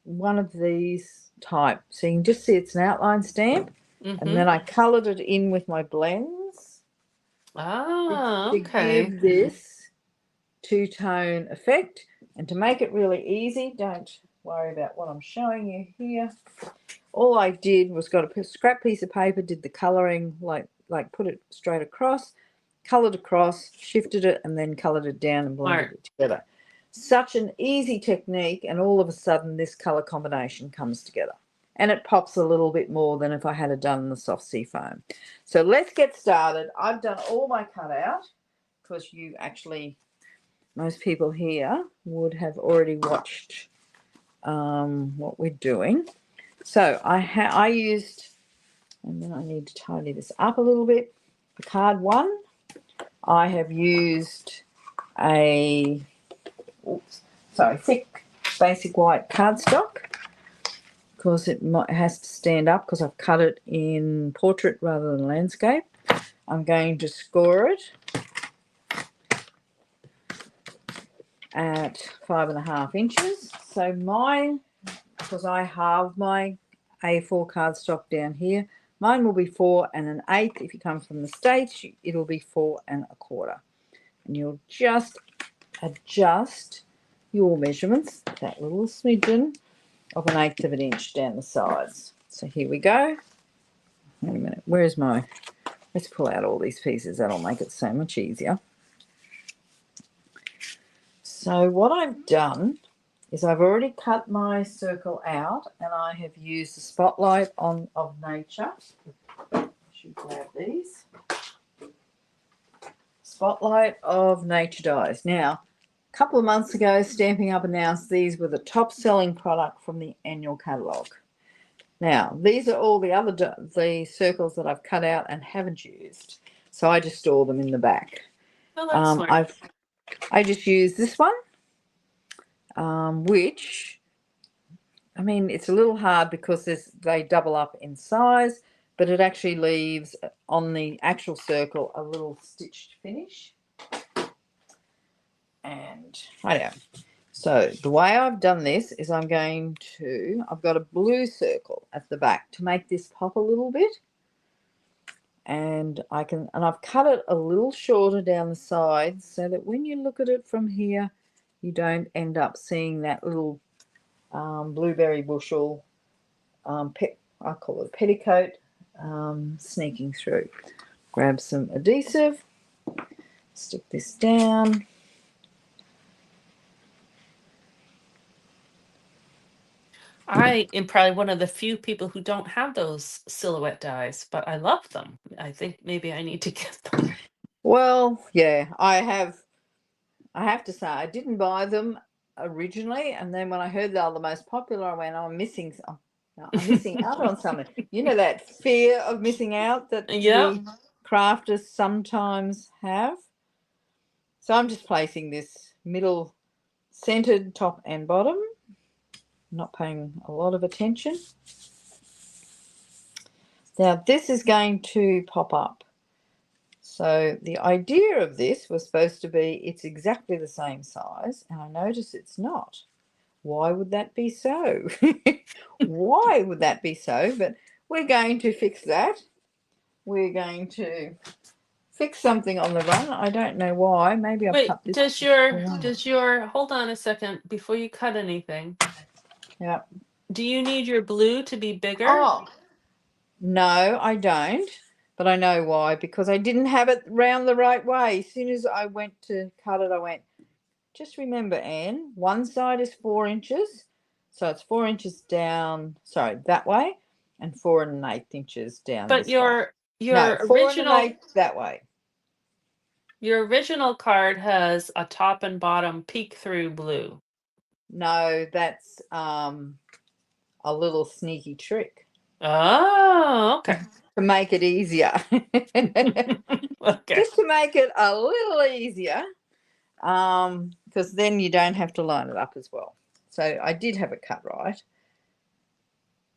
one of these type. So you can just see it's an outline stamp. And then I coloured it in with my blends. To give this two-tone effect. And to make it really easy, don't worry about what I'm showing you here. All I did was got a scrap piece of paper, did the colouring, like put it straight across, coloured across, shifted it, and then coloured it down and blended it together. Such an easy technique, and all of a sudden this colour combination comes together. And it pops a little bit more than if I had it done in the soft sea foam. So let's get started. I've done all my cutout because you actually, most people here would have already watched what we're doing. So I used, and then I need to tidy this up a little bit. For card 1, I have used a thick basic white cardstock because it has to stand up because I've cut it in portrait rather than landscape. I'm going to score it at 5.5 inches. So mine, because I halve my A4 cardstock down here, mine will be 4 1/8. If you come from the States, it'll be 4 1/4. And you'll just adjust your measurements, that little smidgen of 1/8 of an inch down the sides. So here we go. Wait a minute, where's my, let's pull out all these pieces, that'll make it so much easier. So what I've done is I've already cut my circle out and I have used the Spotlight of Nature. I should grab these. Spotlight of Nature dies. Now, a couple of months ago, Stampin' Up announced these were the top selling product from the annual catalogue. Now, these are all the circles that I've cut out and haven't used. So I just store them in the back. Oh, that's smart. I just use this one, which, I mean, it's a little hard because they double up in size, but it actually leaves on the actual circle a little stitched finish. And I know. So the way I've done this is I've got a blue circle at the back to make this pop a little bit. And I've cut it a little shorter down the sides so that when you look at it from here, you don't end up seeing that little blueberry bushel, I call it a petticoat, sneaking through. Grab some adhesive, stick this down. I am probably one of the few people who don't have those silhouette dies, but I love them. I think maybe I need to get them. Well, yeah, I have to say I didn't buy them originally, and then when I heard they were the most popular, I went, I'm missing out on something. You know, that fear of missing out that Yeah. we crafters sometimes have. So I'm just placing this middle centered top and bottom, not paying a lot of attention. Now this is going to pop up. So the idea of this was supposed to be it's exactly the same size, and I notice it's not. Why would that be so? Why would that be so? But we're going to fix that. We're going to fix something on the run. I don't know why. Maybe I've Wait, cut this. hold on a second before you cut anything. Yeah. Do you need your blue to be bigger? Oh, no, I don't. But I know why, because I didn't have it round the right way. As soon as I went to cut it, I went, just remember, Anne, one side is 4 inches. So it's 4 inches down, sorry, that way, and 4 1/8 inches down But this way. your No, 4 original 1/8 that way. your original card has a top and bottom peek through blue. No, that's a little sneaky trick Oh, okay. to make it easier. Okay. Just to make it a little easier, because then you don't have to line it up as well. So I did have it cut right.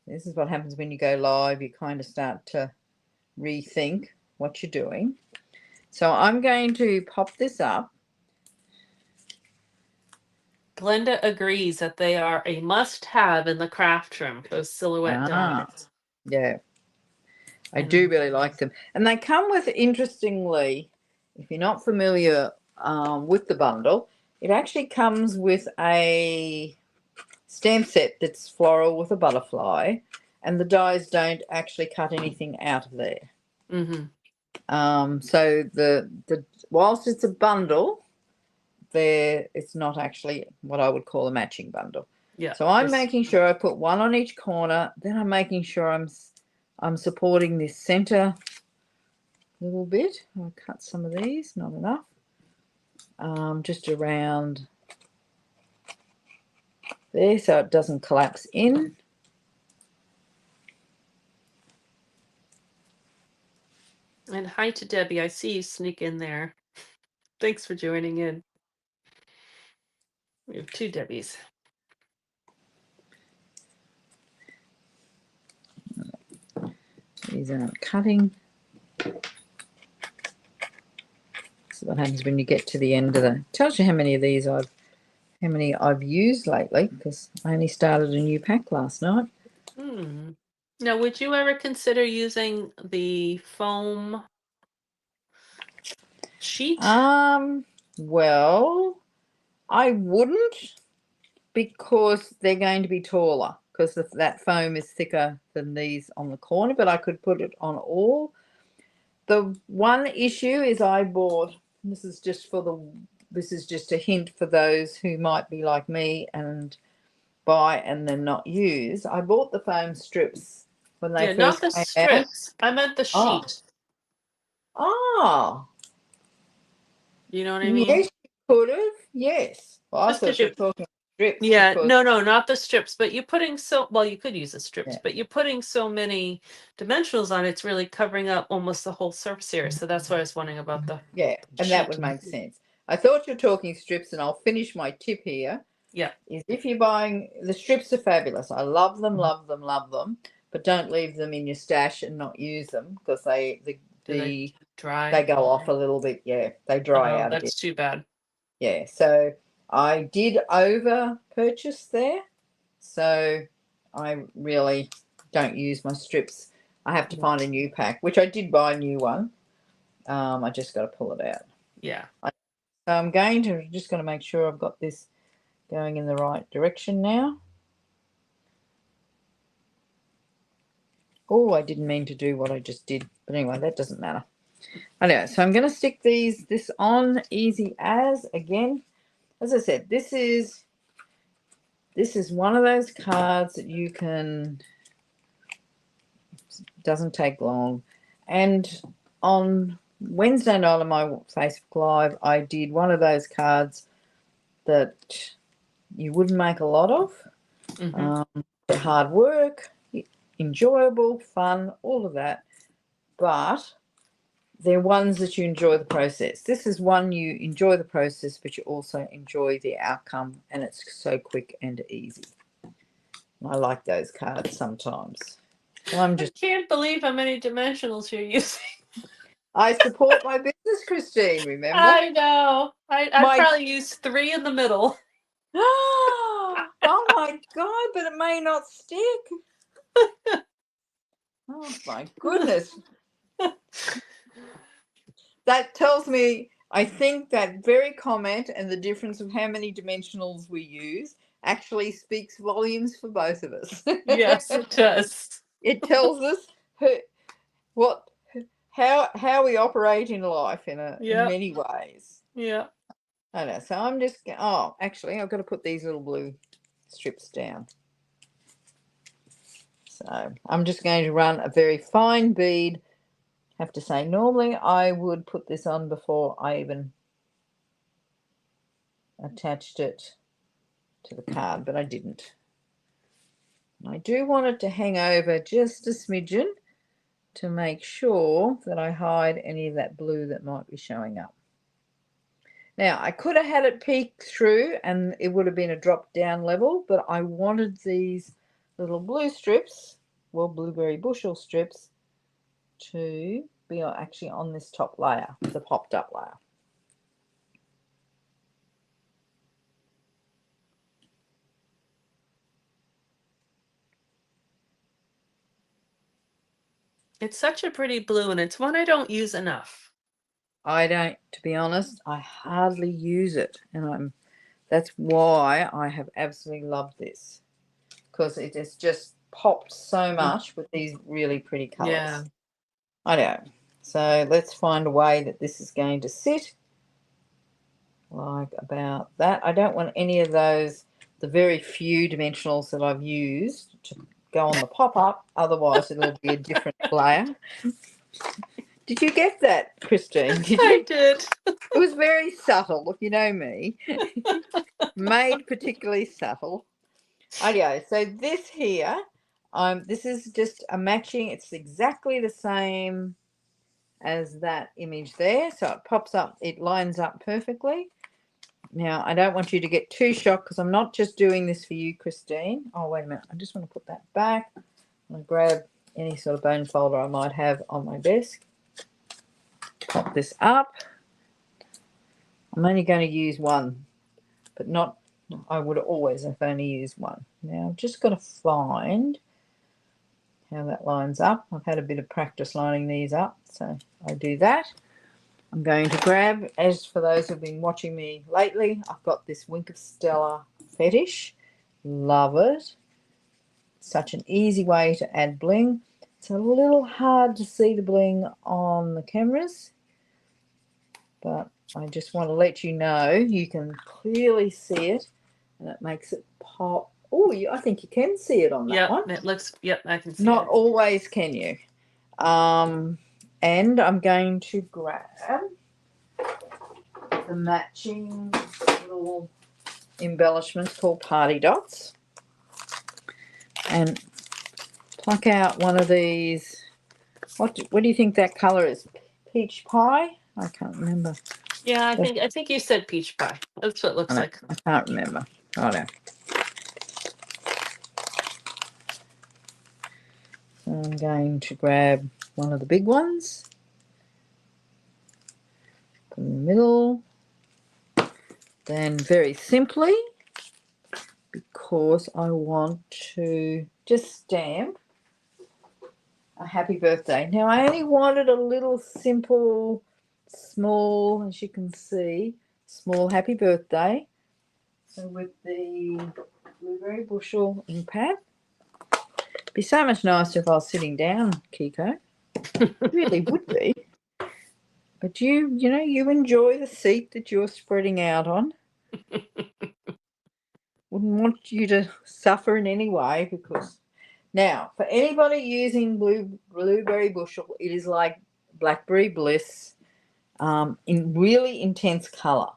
This is what happens when you go live. You kind of start to rethink what you're doing. So I'm going to pop this up. Glenda agrees that they are a must-have in the craft room, those silhouette dies. Yeah, I do really like them. And they come with, interestingly, if you're not familiar with the bundle, it actually comes with a stamp set that's floral with a butterfly, and the dies don't actually cut anything out of there. So the whilst it's a bundle, it's not actually what I would call a matching bundle. Yeah. So I'm making sure I put one on each corner. Then I'm making sure I'm supporting this center little bit. I'll cut some of these, not enough. Just around there so it doesn't collapse in. And hi to Debbie. I see you sneak in there. Thanks for joining in. We have two Debbies. These aren't cutting. So what happens when you get to the end of the, tells you how many of these how many I've used lately, because I only started a new pack last night. Now, would you ever consider using the foam sheet? Well, I wouldn't, because they're going to be taller, because that foam is thicker than these on the corner, but I could put it on all. The one issue is I bought, this is just a hint for those who might be like me and buy and then not use. I bought the foam strips when they Yeah, not first the came out. strips. I meant the Oh, sheet. oh, You know what I mean? yes, you could have. Yes. Well, I Just because thought you you, were talking strips yeah, because, no, not the strips, but you're putting well, you could use the strips, yeah, but you're putting so many dimensionals on it's really covering up almost the whole surface area. So that's why I was wondering about the yeah, and that sheet. would make sense. I thought you were talking strips, and I'll finish my tip here. Yeah. Is if you're buying, the strips are fabulous. I love them, love them, love them. But don't leave them in your stash and not use them, because Do they they dry? go off a little bit. Yeah, they dry Oh, out a bit. that's too bad. Yeah, so I did over purchase there. So I really don't use my strips. I have to find a new pack, which I did buy a new one. I just got to pull it out. Yeah. So I'm just going to make sure I've got this going in the right direction now. Oh, I didn't mean to do what I just did. But anyway, that doesn't matter. Anyway, so I'm going to stick this on easy as again. As I said, this is one of those cards that you can, doesn't take long. And on Wednesday night on my Facebook Live, I did one of those cards that you wouldn't make a lot of. They're hard work, enjoyable, fun, all of that. But they're ones that you enjoy the process. This is one you enjoy the process, but you also enjoy the outcome, and it's so quick and easy. I like those cards sometimes. So I can't believe how many dimensionals you're using. I support my business, Christine, remember? I know. I probably use 3 in the middle. Oh my God, but it may not stick. Oh my goodness. That tells me, I think that very comment and the difference of how many dimensionals we use actually speaks volumes for both of us. Yes, it does. It tells us how we operate in life in many ways. Yeah. I know. So I'm just, oh, actually, I've got to put these little blue strips down. So I'm just going to run a very fine bead. Have to say, normally I would put this on before I even attached it to the card, but I didn't. I do want it to hang over just a smidgen to make sure that I hide any of that blue that might be showing up. Now, I could have had it peek through and it would have been a drop down level, but I wanted these little blue strips, well, blueberry bushel strips, to be actually on this top layer, the popped up layer. It's such a pretty blue, and it's one I don't use enough. I don't, to be honest, I hardly use it, and that's why I have absolutely loved this, because it has just popped so much with these really pretty colours. Yeah. I know. So let's find a way that this is going to sit like about that. I don't want any of those, the very few dimensionals that I've used, to go on the pop-up, otherwise it'll be a different layer. Did you get that, Christine? Did you? I did. It was very subtle, if you know me. Made particularly subtle. Okay, so this here, this is just a matching. It's exactly the same as that image there. So it pops up, it lines up perfectly. Now, I don't want you to get too shocked because I'm not just doing this for you, Christine. Oh, wait a minute. I just want to put that back. I'm going to grab any sort of bone folder I might have on my desk. Pop this up. I'm only going to use one, but not, I would always have only used one. Now, I've just got to find how that lines up. I've had a bit of practice lining these up, so I do that. I'm going to grab, as for those who've been watching me lately, I've got this Wink of Stella fetish. Love it. Such an easy way to add bling. It's a little hard to see the bling on the cameras, but I just want to let you know you can clearly see it, and it makes it pop. Oh, I think you can see it on that one. It looks, I can see Not it. always can you. And I'm going to grab the matching little embellishments called party dots and pluck out one of these. What do you think that color is? Peach pie? I can't remember. Yeah, I think you said peach pie. That's what it looks like. I can't remember. Oh no. So I'm going to grab one of the big ones. Put in the middle. Then very simply, because I want to just stamp a happy birthday. Now I only wanted a little simple, small, as you can see, small happy birthday. So with the blueberry bushel ink pad. It'd be so much nicer if I was sitting down, Kiko. It really would be. But you know, you enjoy the seat that you're spreading out on. Wouldn't want you to suffer in any way, because now for anybody using blueberry bushel, it is like blackberry bliss in really intense color.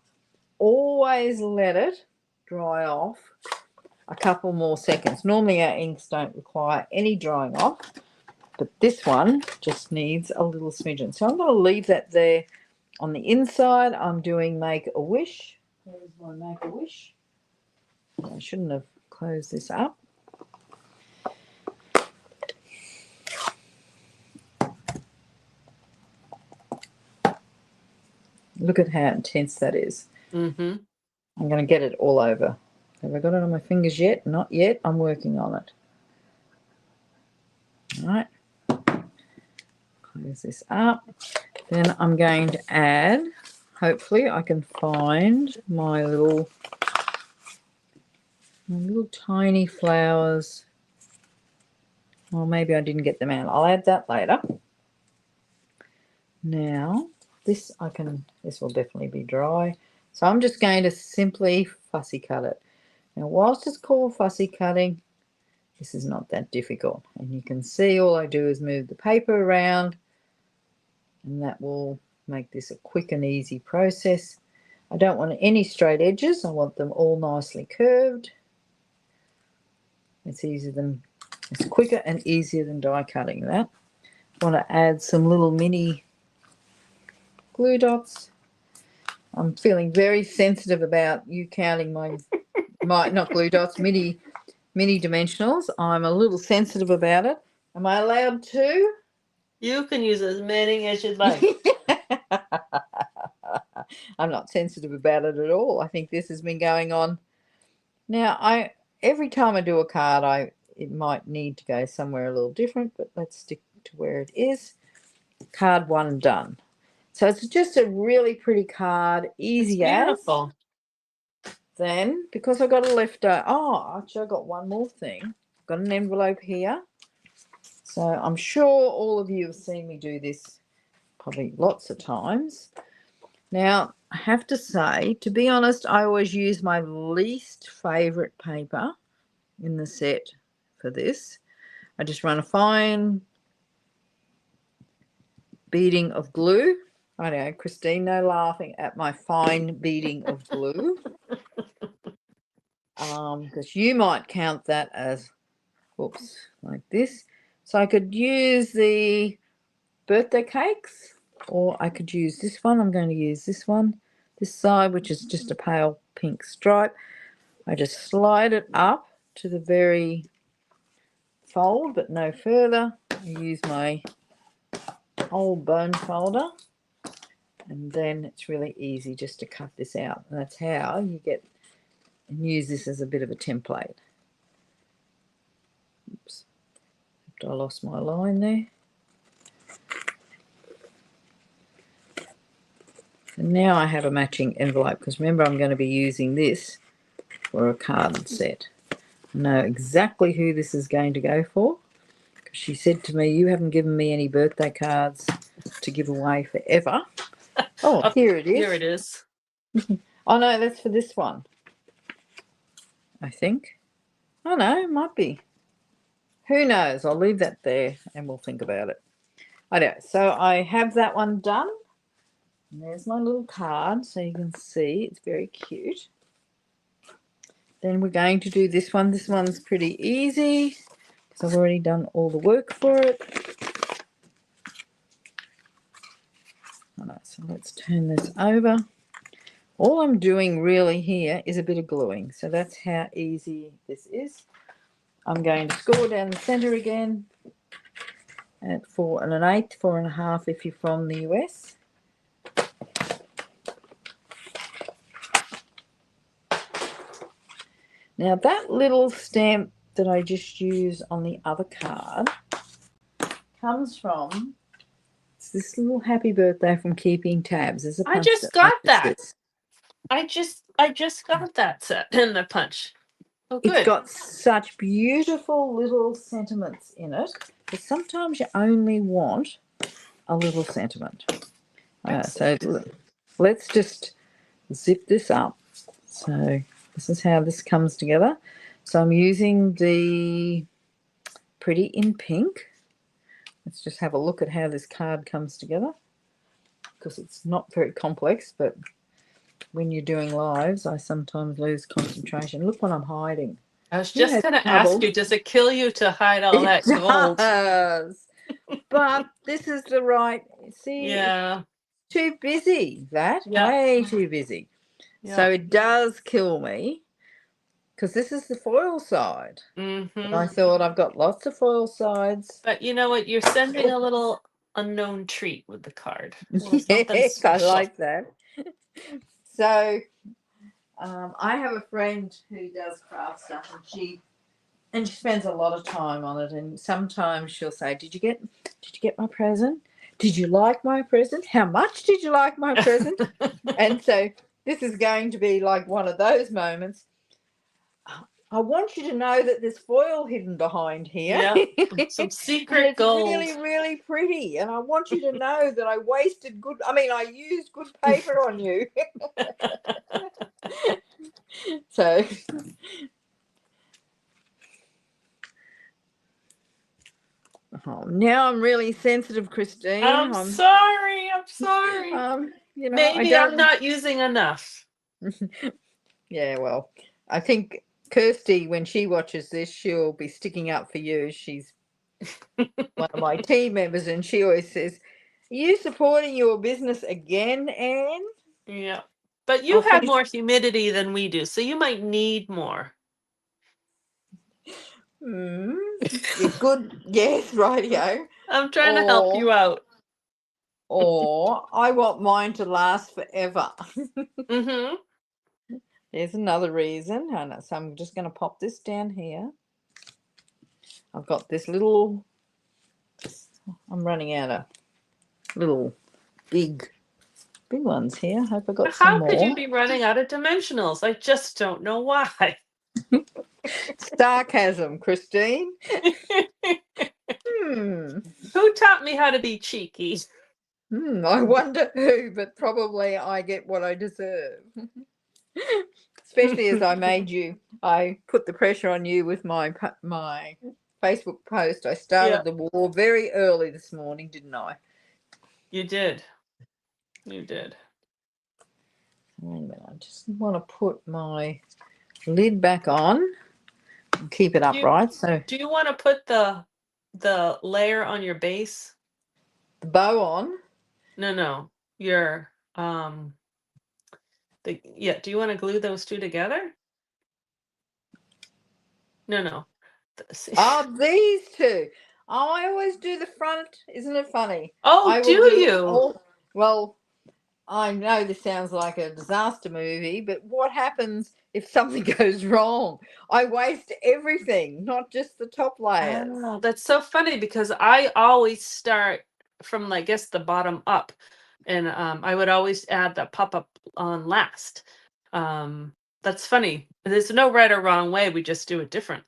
Always let it dry off a couple more seconds. Normally our inks don't require any drying off, but this one just needs a little smidgen. So I'm going to leave that there. On the inside, I'm doing Make a Wish. There's my Make a Wish. I shouldn't have closed this up. Look at how intense that is. Mm-hmm. I'm going to get it all over. Have I got it on my fingers yet? Not yet. I'm working on it. All right. Close this up. Then I'm going to add, hopefully I can find my little tiny flowers. Well, maybe I didn't get them out. I'll add that later. Now, this will definitely be dry. So I'm just going to simply fussy cut it. Now, whilst it's called fussy cutting, this is not that difficult. And you can see all I do is move the paper around, and that will make this a quick and easy process. I don't want any straight edges. I want them all nicely curved. It's quicker and easier than die cutting that. I want to add some little mini glue dots. I'm feeling very sensitive about you counting my not glue dots, mini dimensionals. I'm a little sensitive about it. Am I allowed to? You can use as many as you'd like. I'm not sensitive about it at all. I think this has been going on. Now, every time I do a card, it might need to go somewhere a little different, but let's stick to where it is. Card one done. So it's just a really pretty card, easy as. Beautiful. Then, because I got a leftover, actually I got one more thing. I've got an envelope here. So I'm sure all of you have seen me do this probably lots of times. Now, I have to say, to be honest, I always use my least favorite paper in the set for this. I just run a fine beading of glue. I know, Christine, no laughing at my fine beading of glue. Because you might count that as, like this. So I could use the birthday cakes or I could use this one. I'm going to use this one, this side, which is just a pale pink stripe. I just slide it up to the very fold, but no further. I use my old bone folder, and then it's really easy just to cut this out. And that's how you get and use this as a bit of a template. Oops, I lost my line there. And now I have a matching envelope, because remember, I'm going to be using this for a card set. I know exactly who this is going to go for, because she said to me, you haven't given me any birthday cards to give away forever. Oh, here it is. Here it is. Oh, no, that's for this one, I think. Oh, no, it might be. Who knows? I'll leave that there and we'll think about it. Anyway, so I have that one done. And there's my little card, so you can see it's very cute. Then we're going to do this one. This one's pretty easy because I've already done all the work for it. All right, so let's turn this over. All I'm doing really here is a bit of gluing, so that's how easy this is. I'm going to score down the center again at 4 1/8, 4 1/2 if you're from the US. Now that little stamp that I just used on the other card comes from, it's this little happy birthday from Keeping Tabs. There's a I punch just that got matches that. this. I just got that set in the punch. Oh, good. It's got such beautiful little sentiments in it, but sometimes you only want a little sentiment. So let's just zip this up. So this is how this comes together. So I'm using the Pretty in Pink. Let's just have a look at how this card comes together, because it's not very complex, but when you're doing lives, I sometimes lose concentration. Look what I'm hiding. I was just going to ask you, does it kill you to hide all that gold? It does. But this is the right, see, Yeah. too busy, Yeah. way too busy. Yeah. So it does kill me, because this is the foil side. Mm-hmm. I thought I've got lots of foil sides. But you know what? You're sending a little unknown treat with the card. Yes, I like that. So I have a friend who does craft stuff, and she spends a lot of time on it. And sometimes she'll say, "Did you get my present? Did you like my present? How much did you like my present?" And so this is going to be like one of those moments. I want you to know that there's foil hidden behind here. Yeah, some secret it's gold. Really, really pretty. And I want you to know that I used good paper on you. So now I'm really sensitive, Christine. I'm sorry. Maybe I'm not using enough. Yeah, well, I think Kirsty, when she watches this, she'll be sticking up for you. She's one of my team members, and she always says, "Are you supporting your business again, Anne?" Yeah, but you have more humidity than we do, so you might need more. Good. Yes, rightio. I'm trying to help you out. Or I want mine to last forever. Mm-hmm. There's another reason. So I'm just going to pop this down here. I've got this little, I'm running out of little big ones here. I hope I got some more. How could you be running out of dimensionals? I just don't know why. Sarcasm, Christine. Who taught me how to be cheeky? I wonder who, but probably I get what I deserve. Especially as I put the pressure on you with my Facebook post. I started the war very early this morning, didn't I? You did. You did. Wait a minute. I just want to put my lid back on and keep it upright. So do you want to put the layer on your base? The bow on? No. Your yeah, do you want to glue those two together? No. Oh, these two. Oh, I always do the front. Isn't it funny? Oh, I do will do you? all. Well, I know this sounds like a disaster movie, but what happens if something goes wrong? I waste everything, not just the top layers. Oh, that's so funny because I always start from, I guess, the bottom up, and I would always add the pop up on last. That's funny. There's no right or wrong way. We just do it different.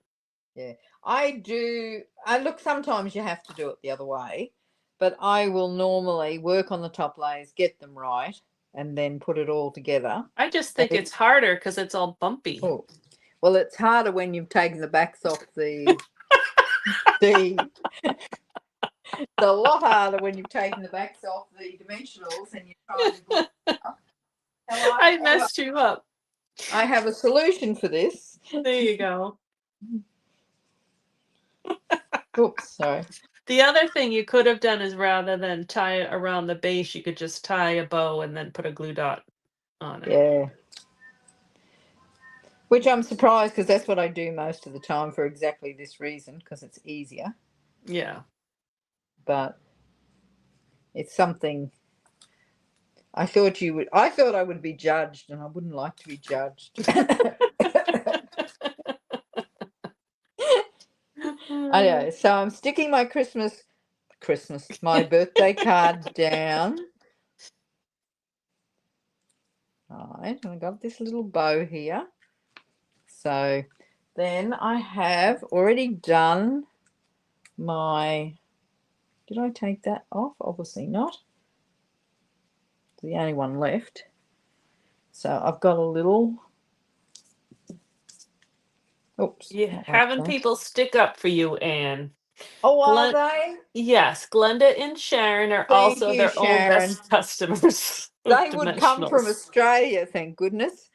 Yeah, I do. I look. Sometimes you have to do it the other way, but I will normally work on the top layers, get them right, and then put it all together. I just And think it's harder because it's all bumpy. oh, well, it's harder when you've taken the backs off the. It's a lot harder when you've taken the backs off the dimensionals and you're trying to glue it up. I messed you up. I have a solution for this. There you go. Oops, sorry. The other thing you could have done is rather than tie it around the base, you could just tie a bow and then put a glue dot on it. Yeah. Which I'm surprised because that's what I do most of the time for exactly this reason, because it's easier. Yeah. But it's something I thought I would be judged, and I wouldn't like to be judged. Anyway, so I'm sticking my my birthday card down. Right, and I got this little bow here. So then I have already done my, did I take that off? Obviously not. It's the only one left. So I've got a little, oops. Yeah, having people stick up for you, Anne. Oh, are they? Yes, Glenda and Sharon are Thank also you, their own Sharon. best customers of They would come from dimensionals. Australia, thank goodness.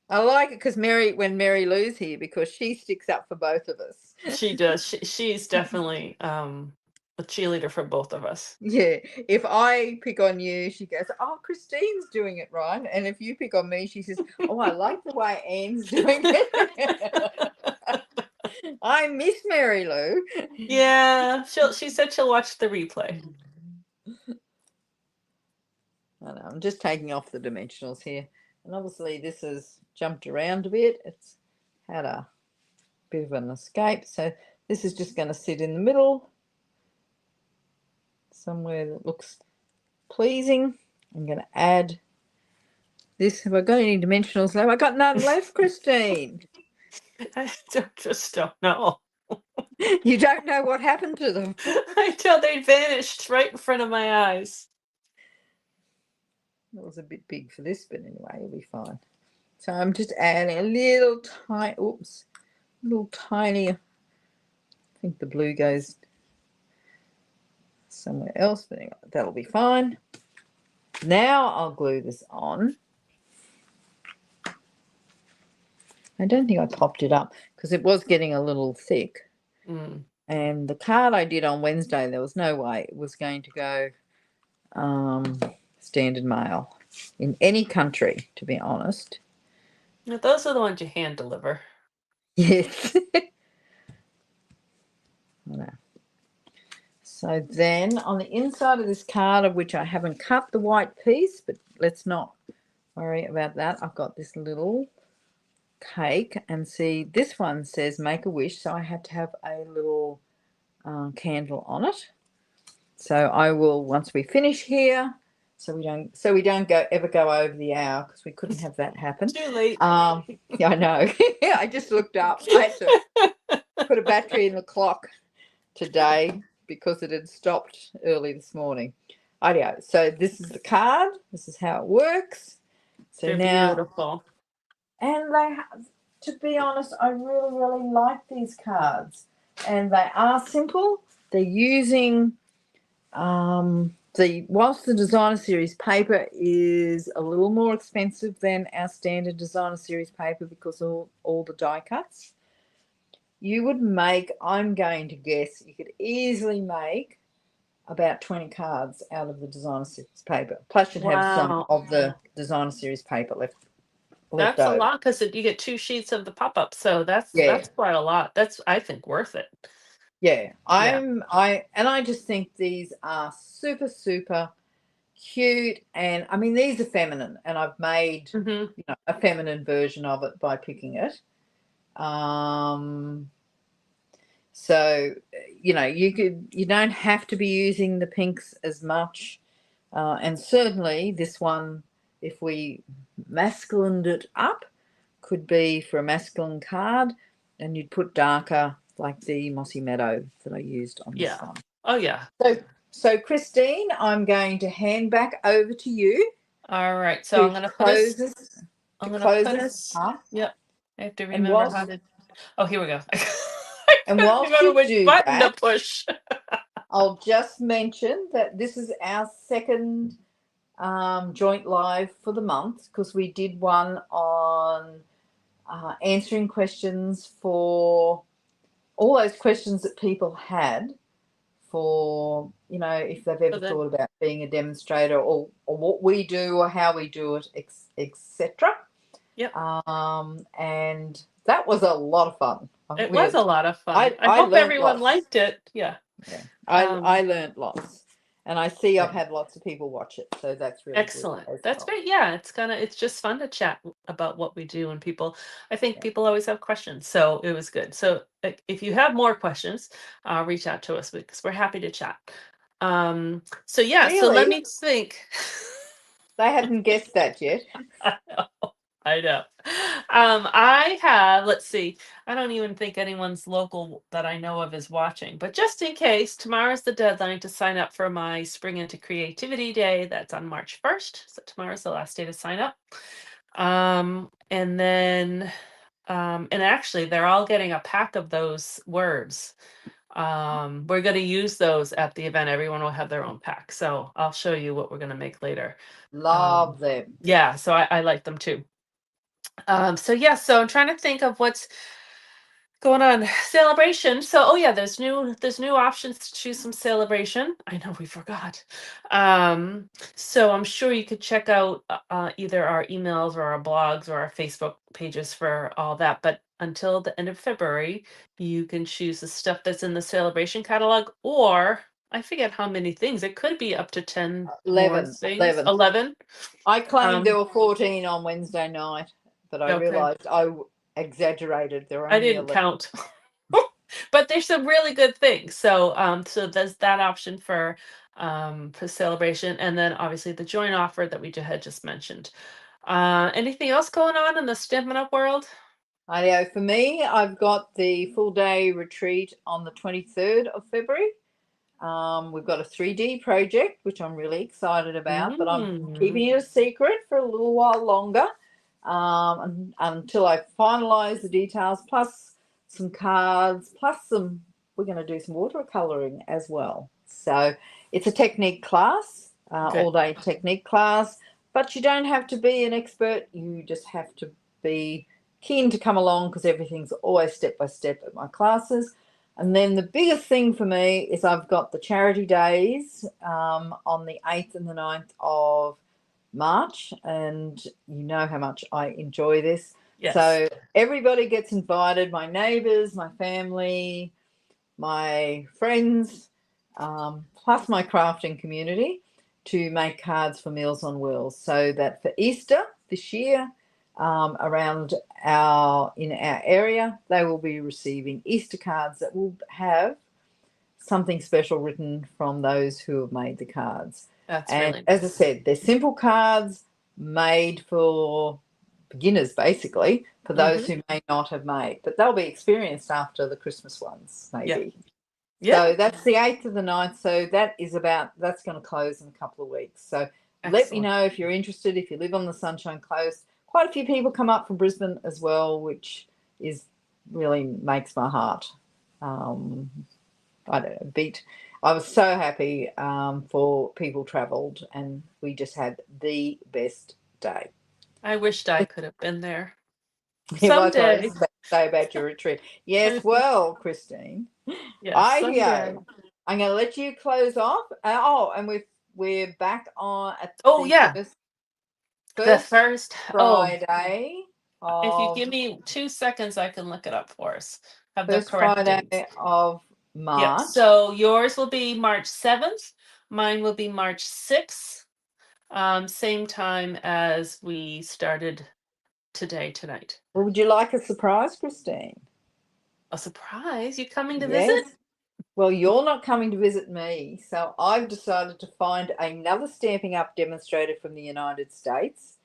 I like it because when Mary Lou's here, because she sticks up for both of us. She does. She's definitely a cheerleader for both of us. Yeah. If I pick on you, she goes, "Oh, Christine's doing it right." And if you pick on me, she says, "Oh, I like the way Anne's doing it." I miss Mary Lou. Yeah, she said she'll watch the replay. I know, I'm just taking off the dimensionals here. And obviously this has jumped around a bit. It's had a bit of an escape. So this is just going to sit in the middle, somewhere that looks pleasing. I'm going to add this. Have I got any dimensionals left? I got none left, Christine. I just don't know. You don't know what happened to them. Until they vanished right in front of my eyes. It was a bit big for this, but anyway, it'll be fine. So I'm just adding a little tiny, I think the blue goes somewhere else, but anyway, that'll be fine. Now I'll glue this on. I don't think I popped it up because it was getting a little thick. Mm. And the card I did on Wednesday, there was no way it was going to go standard mail in any country, to be honest. Now, those are the ones you hand deliver. Yes. I know. So then on the inside of this card, of which I haven't cut the white piece, but let's not worry about that. I've got this little cake, and see, this one says make a wish, so I have to have a little candle on it. So I will, once we finish here, so we don't ever go over the hour, because we couldn't have that happen. Too late. Yeah, I know. I just looked up. I had to put a battery in the clock today because it had stopped early this morning. Rightio. So this is the card. This is how it works. So They're now, beautiful. and to be honest, I really, really like these cards, and they are simple. They're using whilst the designer series paper is a little more expensive than our standard designer series paper because of all the die cuts, you would make, I'm going to guess, you could easily make about 20 cards out of the designer series paper. Plus, you'd have some Wow. of the designer series paper left That's a over. lot because you get 2 sheets of the pop-up, so Yeah, that's quite a lot. That's, I think, worth it. yeah. Yeah. I just think these are super, super cute, and I mean these are feminine, and I've made Mhm. a feminine version of it by picking it. So you don't have to be using the pinks as much, and certainly this one, if we masculined it up, could be for a masculine card, and you'd put darker like the mossy meadow that I used on this Yeah. one. Oh, yeah. So Christine, I'm going to hand back over to you Alright, so to I'm gonna put close us this I'm gonna put us up. yep. I have to And remember how whilst to oh, here we go. I and couldn't whilst remember you which do button to that, push. I'll just mention that this is our second joint live for the month, because we did one on answering questions for all those questions that people had for, if they've So ever then thought about being a demonstrator, or what we do or how we do it, etc. yep. And that was a lot of fun. It was a lot of fun. I I hope learnt everyone lots. liked it. Yeah. Yeah, Um, I learnt lots, and I see I've Good. had lots of people watch it, so that's really good Excellent. as That's well. great. Yeah, it's just fun to chat about what we do, and I think Yeah. people always have questions. So it was good. So if you have more questions, reach out to us because we're happy to chat. So yeah, so let Really, me think. they hadn't guessed that yet. I know. I know. I have, let's see, I don't even think anyone's local that I know of is watching, but just in case, tomorrow's the deadline to sign up for my Spring into Creativity Day. That's on March 1st. So tomorrow's the last day to sign up. And then, and actually, they're all getting a pack of those words. We're going to use those at the event. Everyone will have their own pack. So I'll show you what we're going to make later. Love them. Yeah, so I like them too. So yeah, so I'm trying to think of what's going on. Celebration. So oh yeah, there's new options to choose some celebration. I know we forgot. So I'm sure you could check out either our emails or our blogs or our Facebook pages for all that. But until the end of February, you can choose the stuff that's in the celebration catalog, or I forget how many things. It could be up to 10 more 11, things. 11. 11. I claimed there Um, were 14 on Wednesday night, but I okay. realised I exaggerated. There were I only didn't 11. count. But there's some really good things. So there's that option for celebration, and then obviously the joint offer that we had just mentioned. Anything else going on in the Stampin' Up world? I know. For me, I've got the full day retreat on the 23rd of February. We've got a 3D project, which I'm really excited about, but I'm Mm, keeping it a secret for a little while longer, until I finalise the details, plus some cards, plus we're going to do some watercolouring as well. So it's a technique class, good. all day technique class, but you don't have to be an expert. You just have to be keen to come along, because everything's always step by step at my classes. And then the biggest thing for me is I've got the charity days on the 8th and the 9th of March. And you know how much I enjoy this. Yes. So everybody gets invited, my neighbours, my family, my friends, plus my crafting community, to make cards for Meals on Wheels. So that for Easter this year, around in our area, they will be receiving Easter cards that will have something special written from those who have made the cards. That's And really as I nice. said, they're simple cards made for beginners, basically, for those Mm-hmm. who may not have made, but they'll be experienced after the Christmas ones, Yeah. maybe. Yeah. So that's the 8th of the 9th. So that's going to close in a couple of weeks. So let me Excellent. know if you're interested, if you live on the Sunshine Coast. Quite a few people come up from Brisbane as well, which is really makes my heart, I don't know, beat. I was so happy for people travelled, and we just had the best day. I wished I could have been there It was someday. say about your retreat. Yes, well, Christine, Yes, someday. IDO. I'm going to let you close off. And we're back on at Oh the yeah, the first first. Oh, Friday if you of give me 2 seconds, I can look it up for us. Have the first correct Friday dates. of Yep. March. So yours will be March 7th. Mine will be March 6th. Same time as we started tonight. Well, would you like a surprise, Christine? A surprise? You coming to visit? Yes. Well, you're not coming to visit me, so I've decided to find another Stamping Up demonstrator from the United States,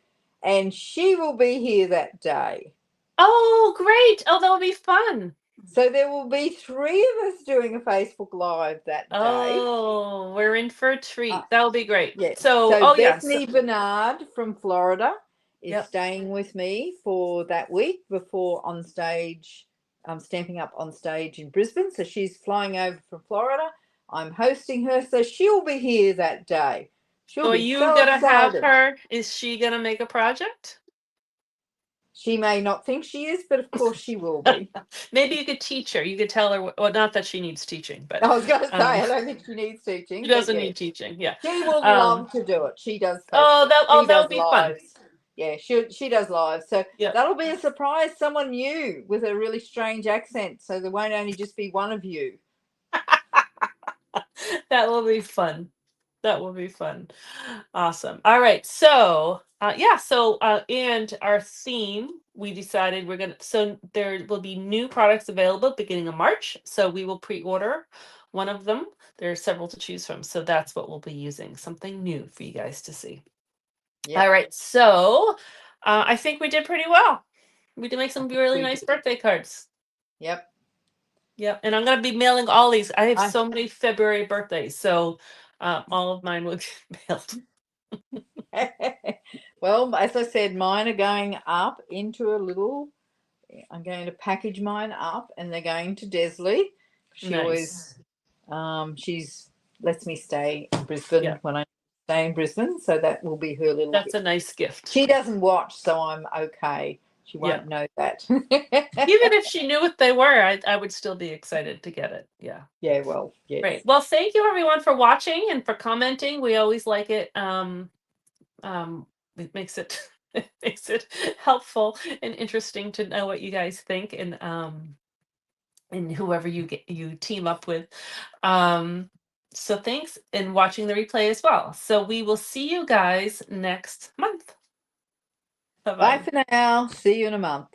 and she will be here that day. Oh, great. Oh, that'll be fun. So there will be three of us doing a Facebook Live that day. Oh, we're in for a Uh, treat. That'll be great. yes. So, So oh yes. Bethany Bernard from Florida is Yep. staying with me for that week before on stage, Stamping Up on stage in Brisbane. So she's flying over from Florida. I'm hosting her, so she'll be here that day. She'll So are be you so gonna have excited. her? Is she gonna make a project? She may not think she is, but of course she will be. Maybe you could teach her. You could tell her. Well, not that she needs teaching, but I was going to say, I don't think she needs she teaching, but doesn't yes. need teaching. Yeah. She will Um, love to do it. She does oh, Facebook. She that does would be fun. lives. Yeah, she does lives. So Yep. that'll be a surprise. Someone new with a really strange accent. So there won't only just be one of you. That will be fun. That will be fun. Awesome. All right. So, yeah. So, and our theme, we decided so there will be new products available beginning of March. So we will pre-order one of them. There are several to choose from. So that's what we'll be using. Something new for you guys to see. Yep. All right. So, I think we did pretty well. We did make I some think really we nice did. birthday cards. Yep. Yep, and I'm gonna be mailing all these. I have I, so many February birthdays, so all of mine will get mailed. well, as I said, mine are going up into a little. I'm going to package mine up, and they're going to Desley. She Nice. always, she's lets me stay in Brisbane Yeah, when I stay in Brisbane, so that will be her little that's gift. a nice gift. She doesn't watch, so I'm okay. She Yeah, won't know that. even if she knew what they were, I would still be excited to get it. Yeah. Yeah, well, yes. Great. Well, thank you everyone for watching and for commenting. We always like it. It makes it it makes it helpful and interesting to know what you guys think and whoever you team up with. Um, so thanks and watching the replay as well. So we will see you guys next month. Bye Bye bye. for now. See you in a month.